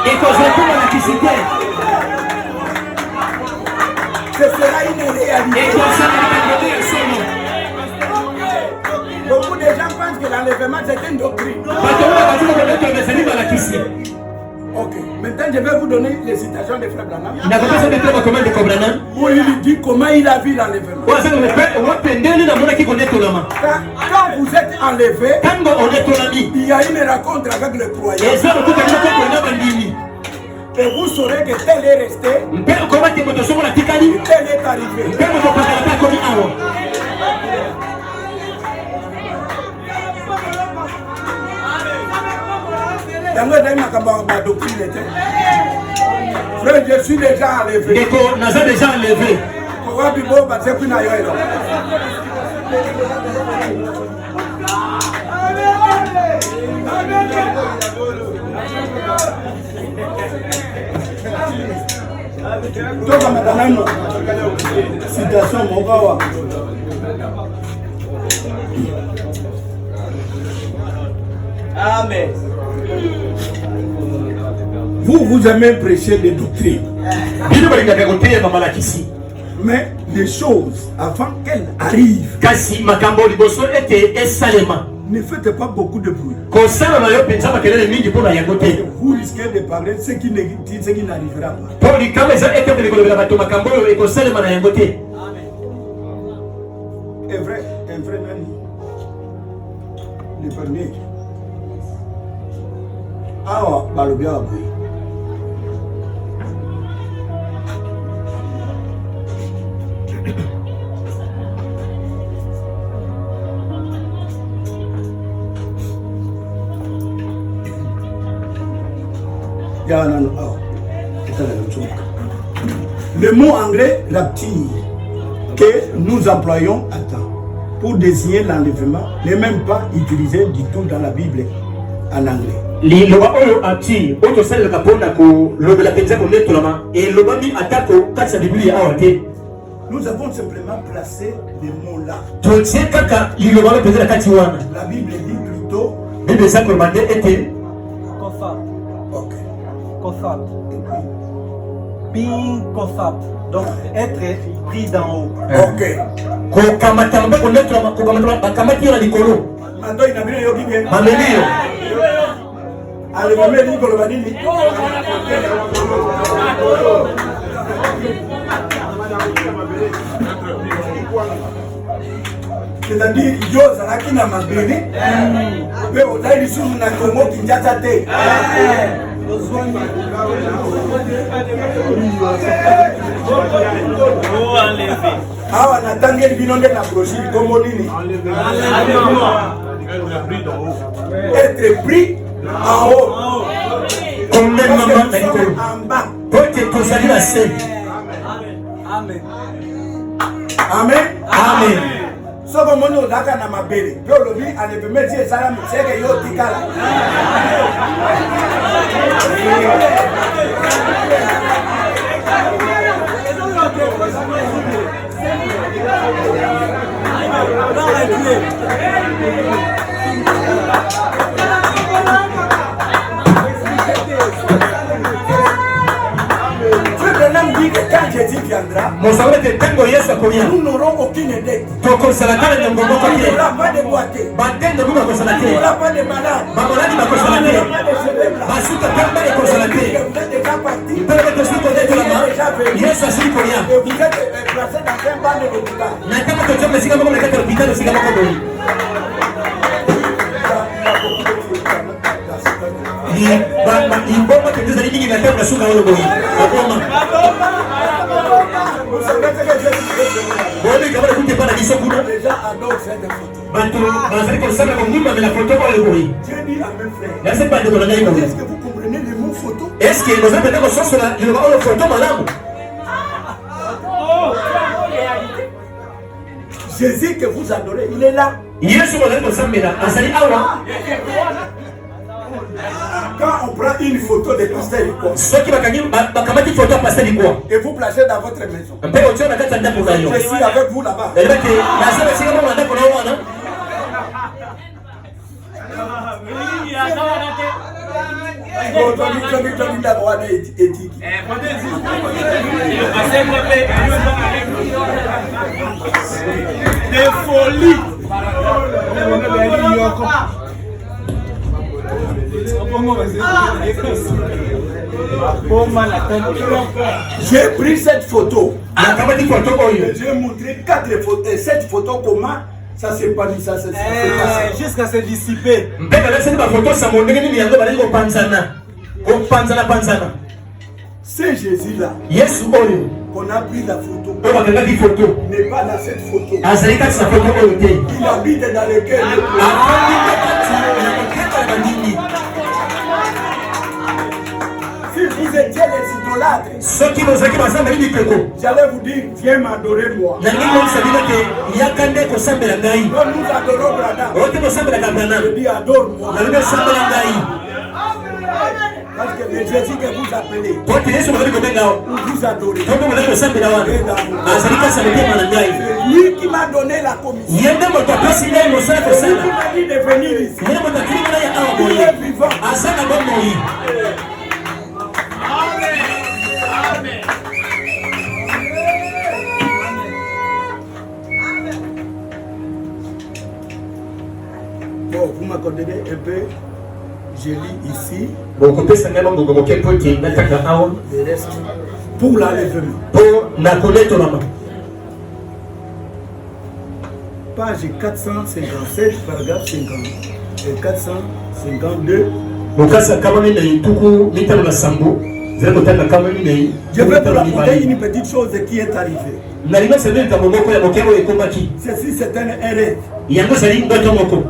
Ce sera une réalité. Beaucoup de gens pensent que l'enlèvement c'est une doctrine. Ok, maintenant je vais vous donner les citations de Frère Branham. Où il dit comment il a vu l'enlèvement. Quand vous êtes enlevé, il y a une rencontre avec le croyant. Et vous saurez que tel est resté, tel est arrivé. Frère, je suis déjà enlevé. Toka matanano citation Mogawa. Amen. Vous aimez prêcher des doctrines. Mais les choses avant qu'elles arrivent, ne faites pas beaucoup de bruit. Vous risquez de parler ce qui n'arrivera pas. Un vrai nani. Le premier. Awa balobia abui. Le mot anglais rapture que nous employons à temps pour désigner l'enlèvement n'est même pas utilisé du tout dans la Bible en anglais. Nous avons simplement placé les mots là. La Bible dit plutôt Kosat. Being Kosat. Donc être pris d'en haut. Ok. C'est-à-dire, yo zalaki na mabele, pe ozali lisusu na Congo Kinshasa te. Awa natangeli bino nde na brochure kombo nini? Être pris en haut. En bas. Amen. Amen. Amen. Soko moni odaka na mabele. Pe olobi enlèvement ti esala moseke yo tikala. Quand Jésus viendra, nous n'aurons aucune dette. Il n'y aura pas de boité. Il n'y aura pas de malade. Il n'y aura pas de célèbre. Vous êtes déjà parti. Vous êtes déjà venu. Et vous êtes placé dans un banc de l'hôpital. Est-ce que vous comprenez le mot photo? Est-ce que vous avez des sur la photo, madame? Jésus que vous adorez, il est là. Quand on prend une photo de pasteur et vous placez dans votre maison, je suis avec vous là-bas. Des folies. J'ai pris cette photo. J'ai montré 4 photos. Cette photo, comment ça s'est pas dit, ça s'est passé. Jusqu'à se dissiper. C'est Jésus-là qu'on a pris la photo. N'est pas dans cette photo. Il habite dans le cœur. Si vous étiez les idolâtres, j'allais vous dire, viens m'adorer moi. Quand nous adorons Branham, je dis adore-moi. Parce que le Jésus que vous appelez, vous adorez. C'est lui qui m'a donné la commission. C'est lui qui m'a dit de venir ici. Il est vivant. Bon, vous m'accorderez un peu. Je lis ici. Le reste pour l'enlèvement. Page 457, paragraphe 50 et 452. Je vais vous raconter une petite chose qui est arrivée. Ceci, c'est un rêve.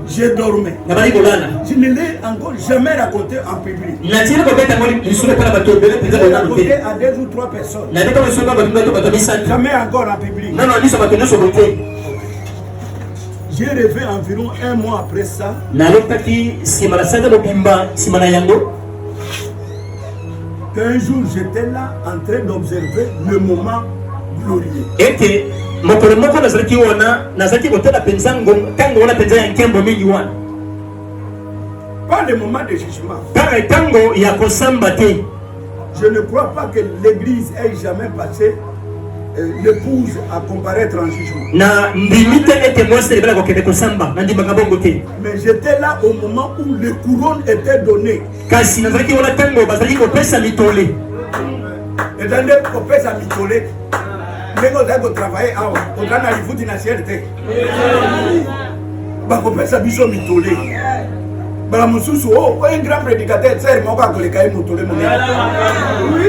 Je dormais. Je ne l'ai encore jamais raconté en public. Je l'ai raconté à 2 ou 3 personnes. Jamais encore en public. J'ai rêvé environ 1 mois après ça. Qu'un jour j'étais là en train d'observer le moment glorieux. Pas le moment de jugement. Je ne crois pas que l'église ait jamais passé l'épouse à comparaître en jugement. Mais j'étais là au moment où les couronnes étaient données. Et dans les copains à mitolé, mais on a travaillé à on a eu une nationalité. Bah copains à biso mitolé. Bah mususu oh un grand prédicateur c'est mon gars les cailles mitolé mon gars. Oui.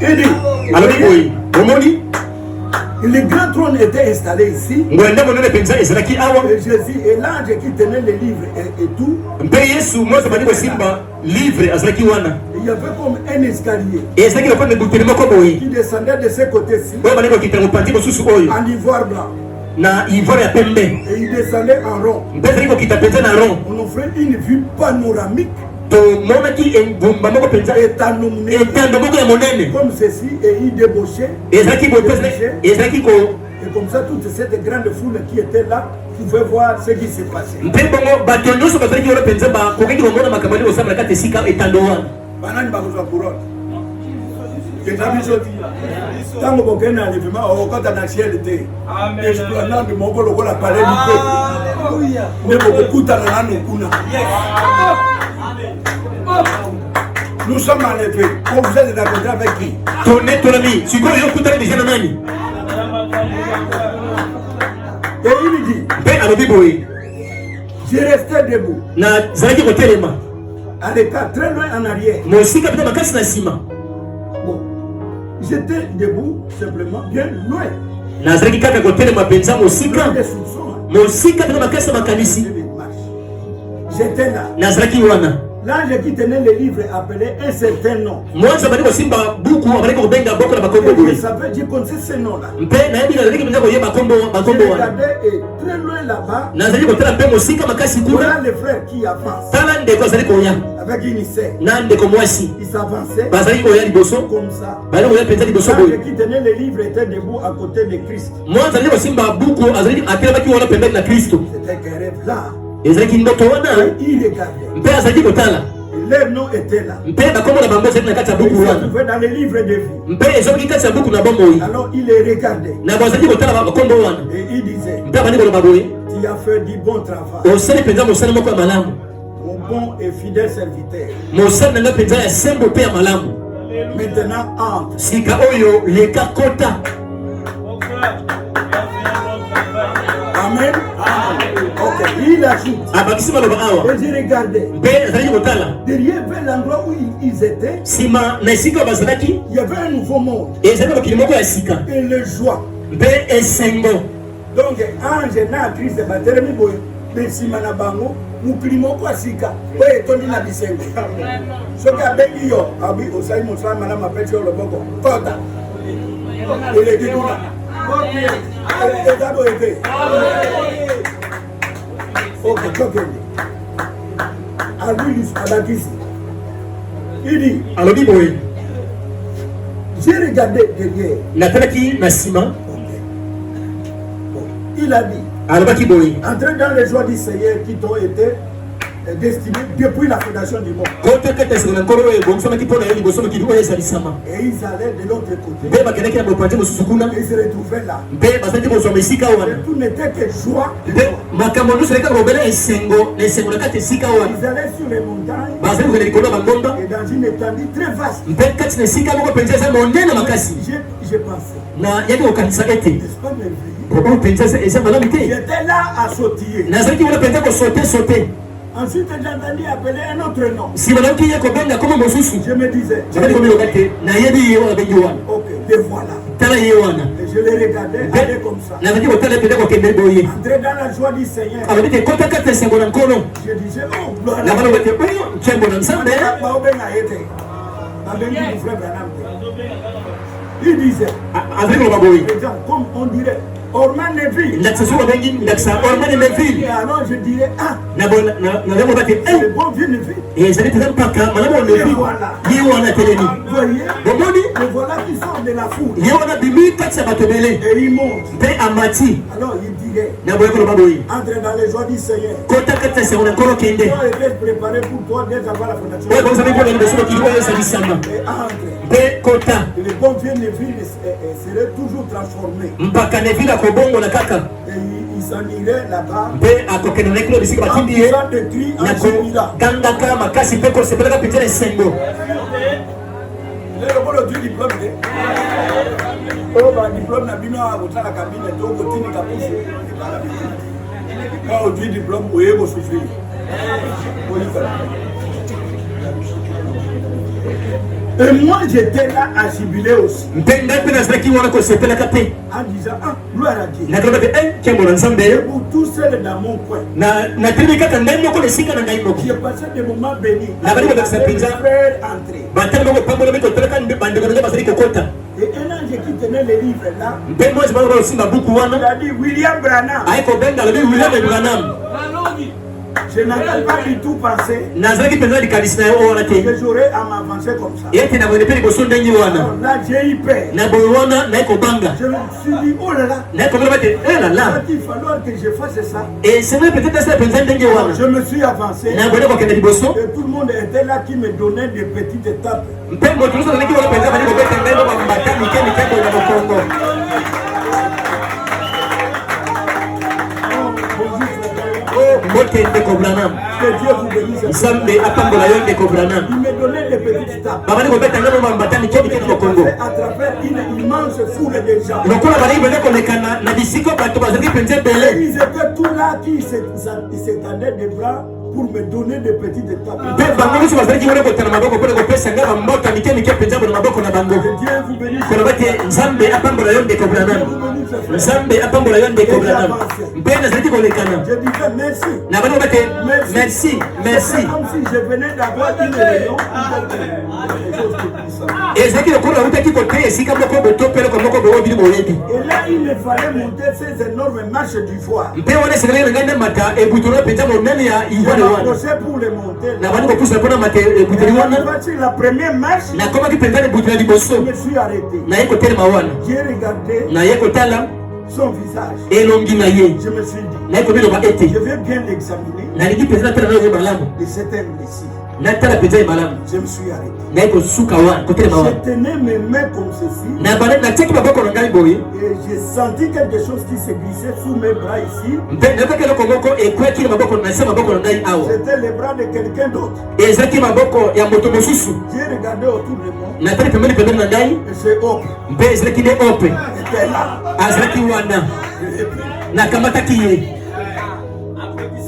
Il dit, le grand trône était installé ici. Et Jésus et l'ange qui tenait les livres et tout. Il y avait comme un escalier qui descendait de ce côté-ci en ivoire blanc. Et il descendait en rond. On offrait une vue panoramique. Comme ceci, et il débauchait. Et comme ça, toute cette grande foule qui était là pouvait voir ce qui s'est passé. Nous sommes enlevés. Quand vous êtes d'accord avec qui? Et il dit, je restais debout. À l'écart, très loin en arrière. Bon, j'étais debout, simplement, bien loin. J'étais là. L'ange qui tenait le livre appelait un certain nom. mwanza baliko simba buku abaliko kubenga boko na bakombo Je boye savais, je connaissais ce nom-là. mpe nayebi nazalaki mpenza koyeba bakombo Je wana regardais et très loin là-bas, nazali kotala mpe mosika makasi kuna voilà le frère qui avance tala ndeko azali koya avec une sœur. na ndeko mwasi Il s'avançait bazali koya liboso comme ça. bazali koya mpenza liboso boye L'ange qui tenait le livre était debout à côté de Christ. mwanza azali kosimba buku azali atelemaki wana pembeni na kristo C'était qu'un rêve là. ezalaki ndoto wana Il regardait. mpe azalaki kotala Et leur nom était là. mpe bakombo na bango ezali na kati ya Il buku se wana trouvait dans le livre de vie. mpe ezalaki kati ya buku na bomoi Alors il les regardait. na bazalaki kotala bakombo wana Et il disait, mpe abandi koloba boye tu as fait du bon travail, osali mpenza mosali moko ya malamu mon bon et fidèle serviteur. mosali na nga mpenza ya sembo mpe ya malamu Maintenant entre. sika oyo leka kota Mon frère, tu as fait un bon travail. Amen. Ok. Il ajoute. abakisi maloba awa Et je regardais. mpe azalaki kotala Derrière vers l'endroit où ils étaient, nsima na esika oyo bazalaki il y avait un nouveau monde. ezali mokili moko ya sika Et le joie. mpe esengo Donc ange na Christ batelemi boye. Besima na bango. Mokili moko ya sika. Oyo etondi na bisengo. Soki abengi yo, abi osali mosala malamu apesi yo loboko. Kota. Eleki kuna. Eza boye te. Ok, tokende. Alui abakisi. Il dit, alobi boye j'ai regardé derrière. natalaki na nsima Il a dit, alobaki boye entrez dans les joies du Seigneur qui t'ont été destinés depuis la fondation du monde. kota kati ya sika na nkolo oyo ebongisamaki mpo na yo liboso mokili oyo ezalisama Et ils allaient de l'autre côté. mpe bakendaki na mopanzi mosusu kuna Et ils se retrouvaient là. mpe bazalaki kozwama esika wana Et tout n'était que joie. mpe makambo nyonso eleki kobela esengo na esengo na kati ya esika wana Ils allaient sur les montagnes bazali kokende likolo ya bangomba et dans une étendue très vaste. mpe kati na esika moko mpenza eza monene makasi J'ai pensé, na yaki kokanisa ete n'est-ce pas merveilleux? oyo mpenza eza malamu te J'étais là à sautiller. nazalaki wana mpenza kosote Ensuite, j'ai entendu appeler un autre nom. nsima nayoki ye kobenga komo mosusu Je me disais, nazali komiloka te nayebi ye wana bengi wana ok, les voilà. tala ye wana Et je les regardais aller comme ça. nazalaki kotala mpenza kokende boye Entrer dans la joie du Seigneur. alobi te kota kati ya esengo na nkolo Je disais, oh, gloire na à baloba Dieu. te oyo ntyembo na nzambe Baobenga yete. Babengi mon frère Branham te. Il disait, azali koloba boye les gens, comme on dirait, Orman Neville. ndakisa so babengi ndakisa ormane Et neville alors je dirais, ah, nazamoba te c'est le bon vieux Neville. ezali mpenza mpaka malamu ya neville ye wana telemi Vous voyez, bomoni le voilà qui sort de la foule. ye wana bimi kati ya bato ebele Et il monte. mpe amati Alors il dirait, na boye koloba boye entre dans les joies du Seigneur. kota kati ya esengo na nkolo kende Toi était préparé pour toi dès avant la fondation. oyo bozali mpona liboso mokili oyo ezalisama Et entre. mpe kota Et le bon vieux Neville serait toujours transformé. mpaka neville akobongola kaka Et il s'en irait là-bas. mpe akokende na ekilo bisika En batindi ye poussant des cris na en jubilant. kogangaka makasi mpe kosepelaka mpenza na esengo lelo bolo tui diplôme te oyo badiplôme na bino awa kotala kabine to kotinika pusu ka otui diplôme oye kosufiri olikala. Et moi j'étais là à jubiler aussi mpe ngai mpe nazalaki wana kosepelaka te en disant ah gloire à Dieu. nakoloba te nkembo na Et nzambe pour tout seul dans mon coin natelemi kaka ngai moko na esika na ngai moko j'ai passé des moments bénis La avec Bible mes s'appelle ça. frères entrés. batali moko pambolami totelaka bandeko na ngai bazali kokota Et un ange qui tenait le livre là mpe mwasi bango baosimba buku il wana a dit William Branham. aye kobenga alobi william branham Je n'avais pas du tout pensé nazalaki mpenza likanisi na ye oyo wana te que j'aurais à m'avancer comme ça. ete naboyende mpe liboso ndenge wana Alors là, j'ai eu peur. na boye wana naye kobanga Je me suis dit, oh là là, naye kobanga bate elala il va falloir que je fasse ça. esengeli peut-être asala mpenza ndenge wana Je me suis avancé na boyende kokende liboso et tout le monde était là qui me donnait des petites étapes. mpe moto nyonso azalaki wana mpenza bali kobeta ngai no bambata mike mike boye na mokongo mbote ndeko branam Que Dieu vous bénisse. nzambe apambola yo ndeko branam Il me donnait des petites étapes. babali kobeta ngai no bambata mike mike na mokongo À travers une immense foule de gens. lokola balaki bende kolekana na bisika bato bazalaki mpenza Et ebele ils étaient tous là qui s'étendaient des bras pour me donner des petites étapes. Mpe bango nyonso bazalaki wana kotana maboko mpona kopesa nga bambota mike mike mpenza bona maboko na bango. Que Dieu vous bénisse. Koloba te Nzambe apambola yo ndeko Branham. Nzambe apambola yo ndeko Branham. Mpe nazalaki kolekana. Je disais merci. Na bano bate merci, merci. C'est comme si je venais d'avoir une réunion. Ezalaki lokola utaki koteya esika moko botopele kwa moko boyo bili boyebi. Et là, il me fallait monter ces énormes marches d'ivoire. Mpe wana esekali na ngai nde mata ebutolo mpenza monene ya Je ivoire wana. m'approchais pour les monter. Na bani kopusa mpona mata ebuteli wana. Sur la première marche, Nakomaki mpenza na ebutela je liboso. me suis arrêté. Naye kotelema wana. J'ai regardé Naye kotala son visage. elongi na ye. Je me suis dit, Naye kobiloba ete. je vais bien l'examiner Nalingi mpenza natala nayo ye malamu. de cet homme ici. Natala mpenza ye malamu. Je me suis arrêté. Naye kosuka wana kotelema wana. Je tenais mes mains comme ceci. Natiaki maboko na ngai boye. Et j'ai senti quelque chose qui se glissait sous mes bras ici. Mpe nakaki eloko moko ekweki na maboko na se maboko na ngai awa. C'était les bras de quelqu'un d'autre. Ezalaki maboko ya moto mosusu. J'ai regardé autour de moi. Natali pembeni na ngai. Et c'est Ope. Mpe ezalaki nde ope. Était là. Azalaki wana. Nakamataki ye.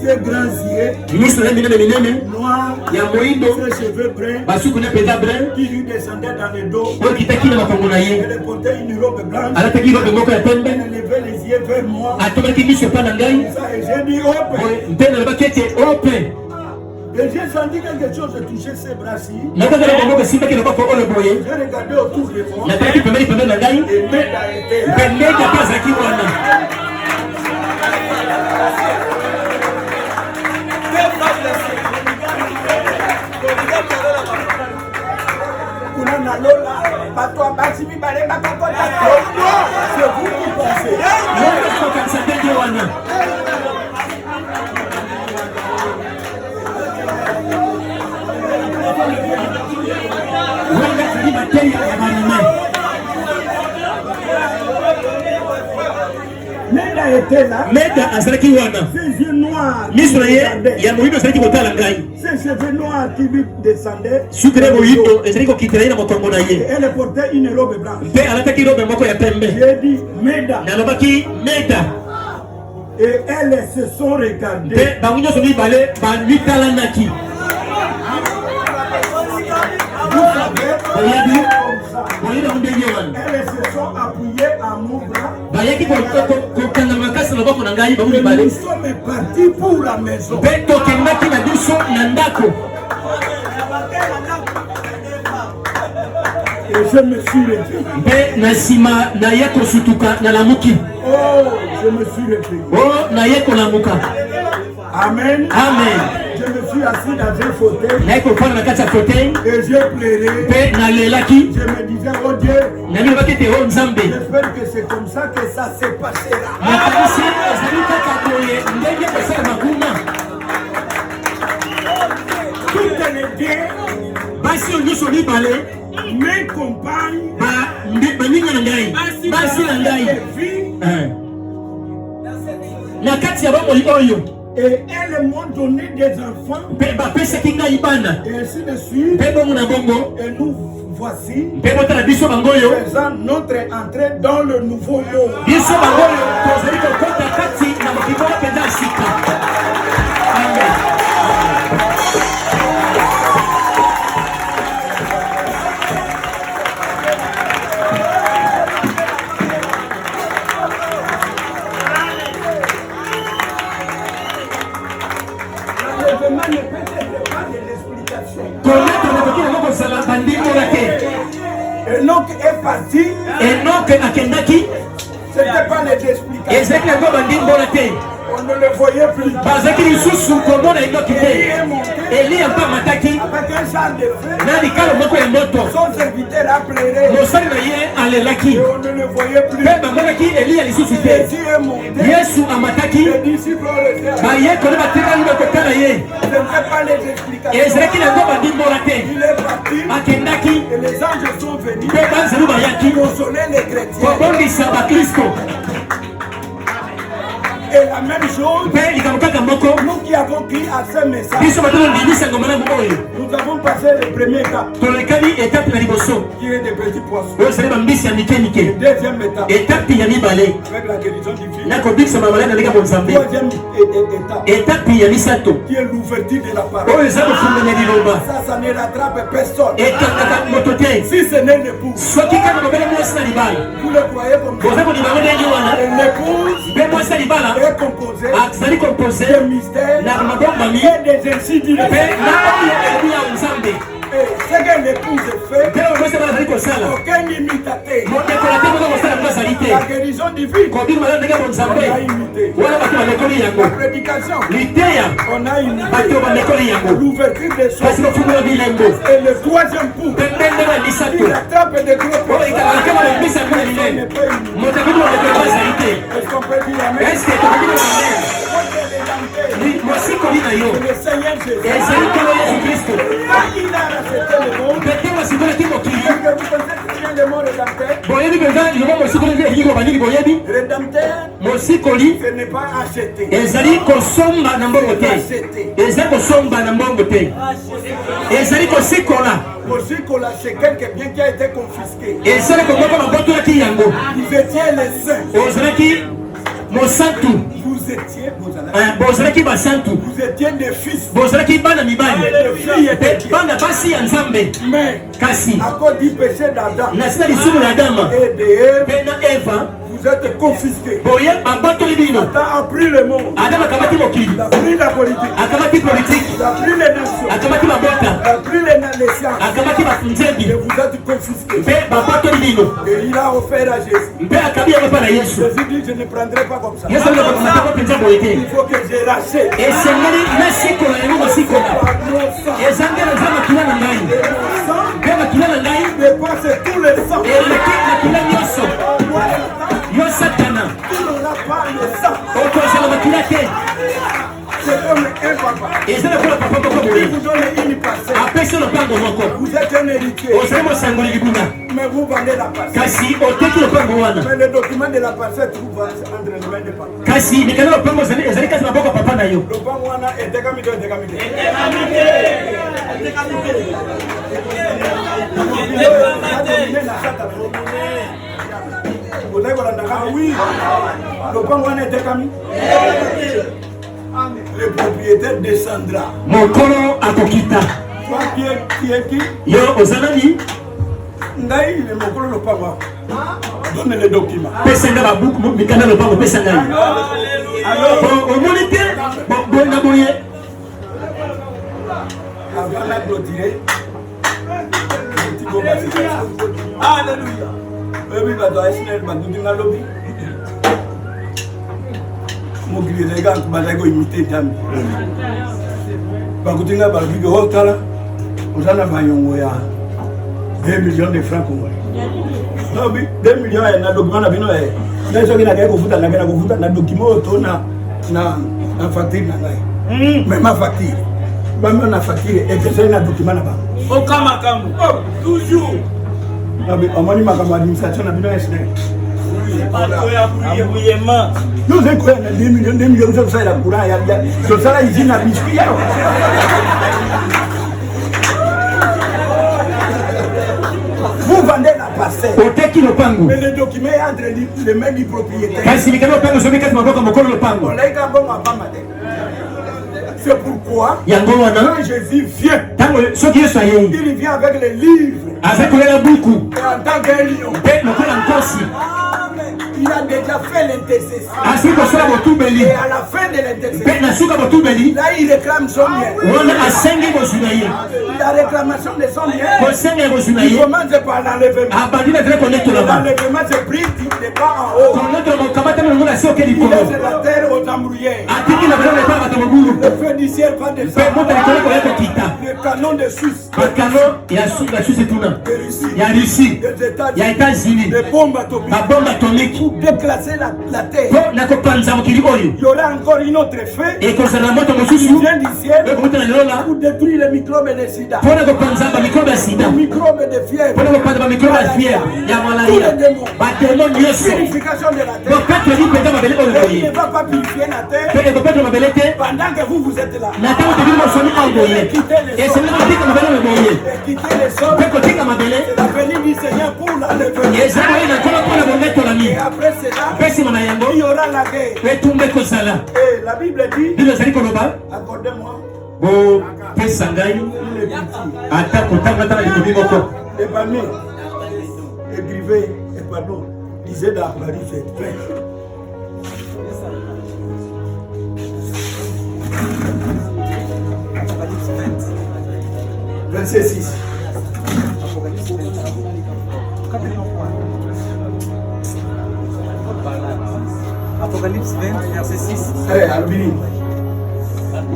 Ses grands yeux Miso na minene minene. noirs. Ya moindo. Ses cheveux bruns. Basuku na mpenza brun. Qui lui descendaient dans le dos. Oyo kitaki na makongo na ye. Elle portait une robe blanche. Alataki robe moko ya pembe. Elle levait les yeux vers moi. Atomaki miso epa na ngai. Ça, et j'ai dit Ope. Mpe nalobaki ete ope. Et j'ai senti quelque chose toucher ses bras-ci. Nakaka na maboko esimbaki na bako oyo boye. J'ai regardé autour de moi. Natalaki pembeni na ngai. Et Meda était là. Mpe ndenge mpe azalaki wana. Kuna na Lola, bato abasi mibale bakakota. C'est vous qui pensez. Nyoka kokanisa ndenge wana. Wanga ezali mateya ya banime. Meda était là. Meda azalaki wana. Ses yeux noirs. Miso na ye regardaient. ya moyindo ezalaki kotala ngai. Ses cheveux noirs qui lui descendaient. Suki na moyindo ezalaki kokitela ye na mokongo na Et ye. elle portait une robe blanche. Mpe alataki robe moko ya pembe. J'ai dit Meda. Nalobaki Meda. Et elles se sont regardées. Mpe bango nyonso mibale bamitalanaki. Vous savez, Oyebi comme ça. boyina ndenge wana. Elles se sont appuyées à mon bras. Bayaki kokanga makasi na maboko na ngai bango Et mibale. nous sommes partis pour la maison. Mpe tokendaki na biso na ndako. Et je me suis réveillé. Mpe na nsima naye kosutuka nalamuki. Oh, je me suis réveillé. O naye kolamuka. Amen. Amen. Je me suis assis dans un fauteuil Naye kofanda na kati ya fauteuil. et j'ai pleuré. Mpe nalelaki. Je me disais, oh Dieu, Nalobaki ete o Nzambe. j'espère que c'est comme ça que ça se passera. Nakanisi ezali kaka boye ndenge kosala makuma. Toutes les deux, Basi oyo nyonso mibale mes compagnes, baninga na ngai basi na ngai les filles, na kati ya bomoi oyo et elles m'ont donné des enfants, mpe bapesaki ngai bana et ainsi de suite. mpe bongo na bongo Et nous voici mpe botala biso bango oyo faisant notre entrée dans le nouveau monde. biso bango oyo tozali kokota kati na mokili oyo mpenza ya sika. Amen. L'enlèvement ne peut être pas de l'explication. Koleto nakoki nango kosala bandimbola te. Enoch est parti, Enoke akendaki c'était pas les explications. ezalaki nango bandimbola te. On ne le voyait plus. bazalaki lisusu komona enoki te. Eliya mpe amataki Avec un char de feu, na likalo moko ya moto. son serviteur a pleuré. mosali na ye alelaki Et on ne le voyait plus. mpe bamonaki Eliya lisusu te. Jésus est monté. Yesu amataki Les disciples ont resté là. bayekoli batikali bakotala ye. Ce n'était pas les explications. ezalaki nango bandimbola te. Il est parti akendaki et les anges sont venus mpe banzelu bayaki consoler les chrétiens. kobongisa bakristo. Et la même chose, nous qui avons crié à ce message, nous avons passé le premier étape, qui est des petits poissons. Deuxième étape, avec la guérison divine. Troisième étape, qui est l'ouverture de la parole. Ça ne rattrape personne. Si ce n'est l'épouse, vous le croyez comme ça. L'épouse est composée de mystères et des incidents. Ce que l'épouse fait, aucun imitateur. La guérison divine, on a imité. La prédication, on a imité. L'ouverture des choses. Et le troisième coup, il attrape des gros points. Est-ce qu'on peut dire amen? Le Seigneur Jésus, il a racheté le monde. Que vous pensez qu'il y a le mot rédempteur? Rédempteur, ce n'est pas acheté. C'est quelque bien qui a été confisqué. Vous étiez les saints. Vous étiez des fils. Mais à cause du péché d'Adam et d'Ève, vous êtes confisqués. Adam a pris le monde. Il a pris la politique. Il a pris les nations. Il a pris les sciences. Et vous êtes confisqués. Et il a offert à Jésus. Jésus dit, je ne prendrai pas comme ça. Il faut que je rachète. Dépasse tous les sangs. Yo Satana, Il n'aura pas le sang. C'est comme un papa. Et c'est le papa Il vous donne une parcelle. Vous êtes un héritier. Mais vous vendez la parcelle. Mais le document de la parcelle trouve entre les mains de papa. Le papa est oui, le pangouane était comme le propriétaire descendra. Mon colo à Kokita. Toi qui est qui? Yo, Ozanani. Ndaï, le mon colo le pangouane. Donne les documents. Pesanga la boucle, mais quand le pangouane pesanga. Alors, au monité, bon, naboye. Avant la clôturer. Alléluia. Oui, bah, toi, est-ce que tu vas lobby? Mon gars, les gars, tu vas imiter Dami. Bah, tu vas dire que oh, t'as là, on s'en a pas eu 2 millions de francs congolais. Non, oui, 2 millions, il y a un document, il y a un document, na facture, mais ma facture, ma facture, et que c'est un document là-bas. Au Kamakamu, toujours. On m'a dit ma administration n'a pas de nous avons 2 millions de ça, il a courant, il y a ça, il dit la biscuit. Vous vendez la parcelle. Mais le document est entre les mains du propriétaire. C'est pourquoi quand Jésus vient, il vient avec les livres. Et en tant qu'un lion, il a déjà fait l'intercession. Et à la fin de l'intercession, là il réclame son bien. La réclamation de son bien, il commence par l'enlèvement. L'enlèvement se pris du bas en haut. Il laisse la terre aux embrouillères. Le feu du ciel va descendre. Le canon de Suisse, de Russie, des États-Unis, les bombes atomiques. pour déclasser la terre. Il y aura encore une autre fée qui vient du ciel pour détruire les microbes de sida, les microbes de fièvre, tous les démons, purification de la terre. Il ne va pas purifier la terre pendant que vous êtes là. Quittez les sols. Quittez les sols. C'est la venue du Seigneur pour l'enlever. Et après cela, il y aura la guerre. Et la Bible dit, accordez-moi. Et parmi, écrivez, et pardon, lisez dans Paris, faites plein. Verset 6. Apocalypse 20, verset 6.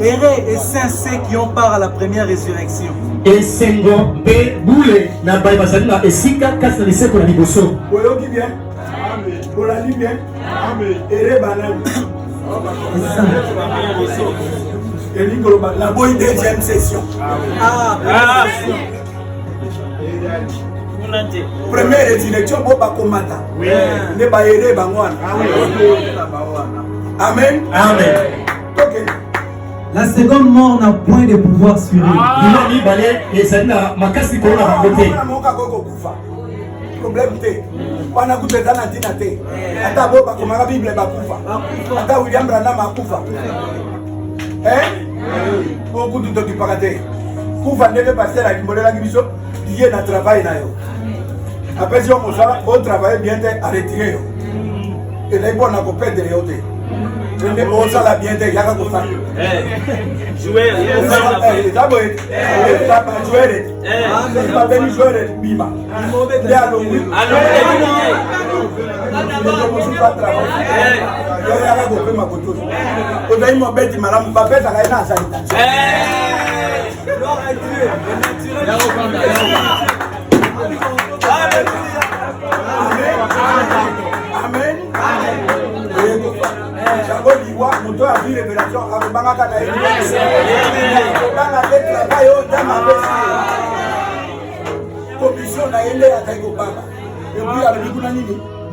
Heureux et saints ceux qui ont part à la première résurrection. Et Sengo, Boule, Nabai Bazalina, et Sika, Kassa, les secours à Liboso. Boyoki bien. Bolali bien. Ere Banane. La bonne deuxième session. Première résurrection, Boba Komata. Ne ba ere bangwana. Amen. Amen. Ok. La seconde mort n'a point de pouvoir sur eux. Il a balé et ça n'a ma casse pour la beauté. Problème te. Wana kutezana tina te. Ata Boba komaka Bible bakufa. Ata William Branham akufa. Beaucoup de temps qui partent. Kufa ndenge pasteur akimbolela kibiso, lié na travail na yo. Après si on sala, on travaille bien à retirer. Et là il faut na ko perdre yo te. On sala bien te yaka ko fa. Jouer, d'abord jouer. Amen. Pas venir jouer bima. Allô oui. Allô. Amen.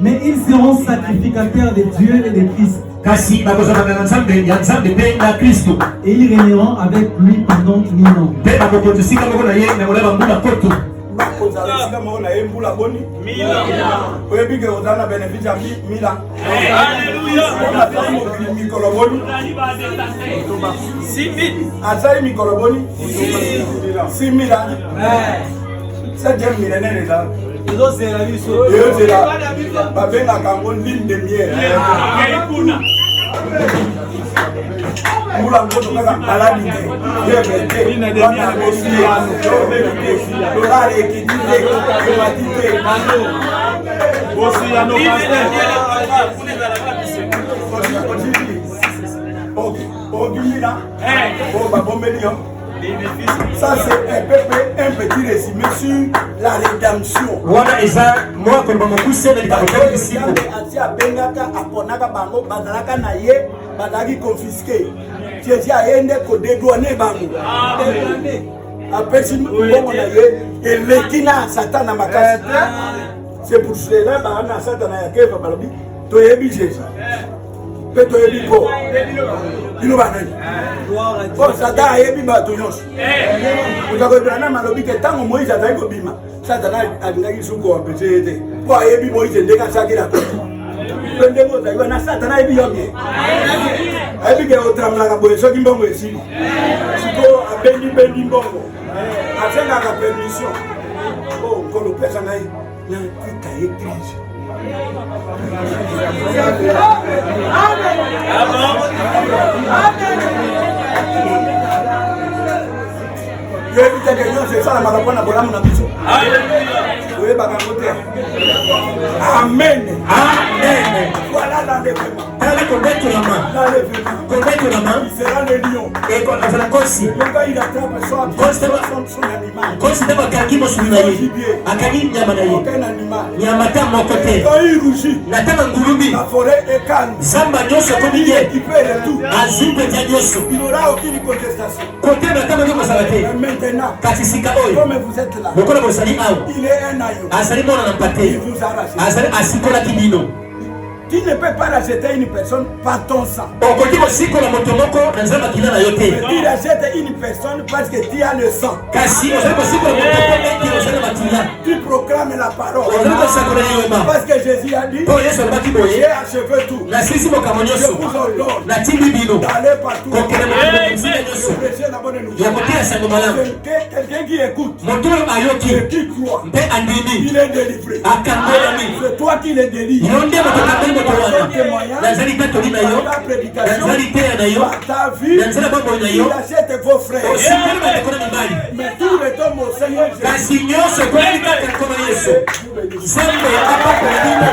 Mais ils seront sacrificateurs de Dieu et de Christ. Et ils régneront avec lui pendant 1000 ans. Ça c'est un petit résumé sur la rédemption. C'est pour cela Amen. Amen. Voilà l'enlèvement. combattre la main. Dans les vêtements. Combattre la main. Il sera le lion. Et quand on a consi. Le lion, quand il attrape son animal. Consi d'abord kaki mosulinaye. Akani nyamanaye. Aucun animal. Nyamata mon Et côté. quand il rougit, Natama ngulumbi. la forêt est calme. Zamba nyoso Il komiye. est équipé de tout. Azimbe tia nyoso. Il n'aura aucune contestation. Côté natama nyoso salate. Mais maintenant, Katisika oyo. comme vous êtes là, Lokola bosali awo. il est un agneau. Azali mona na Il mpate. vous arrache. Azali asikola kibino. Tu ne peux pas racheter une personne par ton sang. Okoki kosikola moto moko na nzamba kina na yo te. Tu rachètes une personne parce que tu as le sang. Kasi ozali kosikola moto moko ete ozali na matila. Tu proclames la parole. Ozali kosakola yema. Parce que Jésus a dit, Po Yesu alobaki j'ai boye. achevé tout. Nasilisi makambo Je nyonso. vous ordonne Natindi bino. d'aller partout. Kokende mokili mosika nyonso. Prêcher la bonne Ya nouvelle. koteya sango malamu. Quelqu'un qui écoute Moto oyo ayoki et qui croit, mpe andimi il est délivré. akangolami. C'est toi qui le délivres. Yo nde moto akangoli moto wana. Témoignage, Nazali tatoli na yo. par ta prédication, Nazali teya na yo. par ta vie, Nazali bomoi na il yo. achète vos frères. Osikoli bandeko na mibali. Mais tout retombe au Seigneur Jésus. Kasi nyonso ekolali kaka nkoma Yesu. Nzambe apakola bino.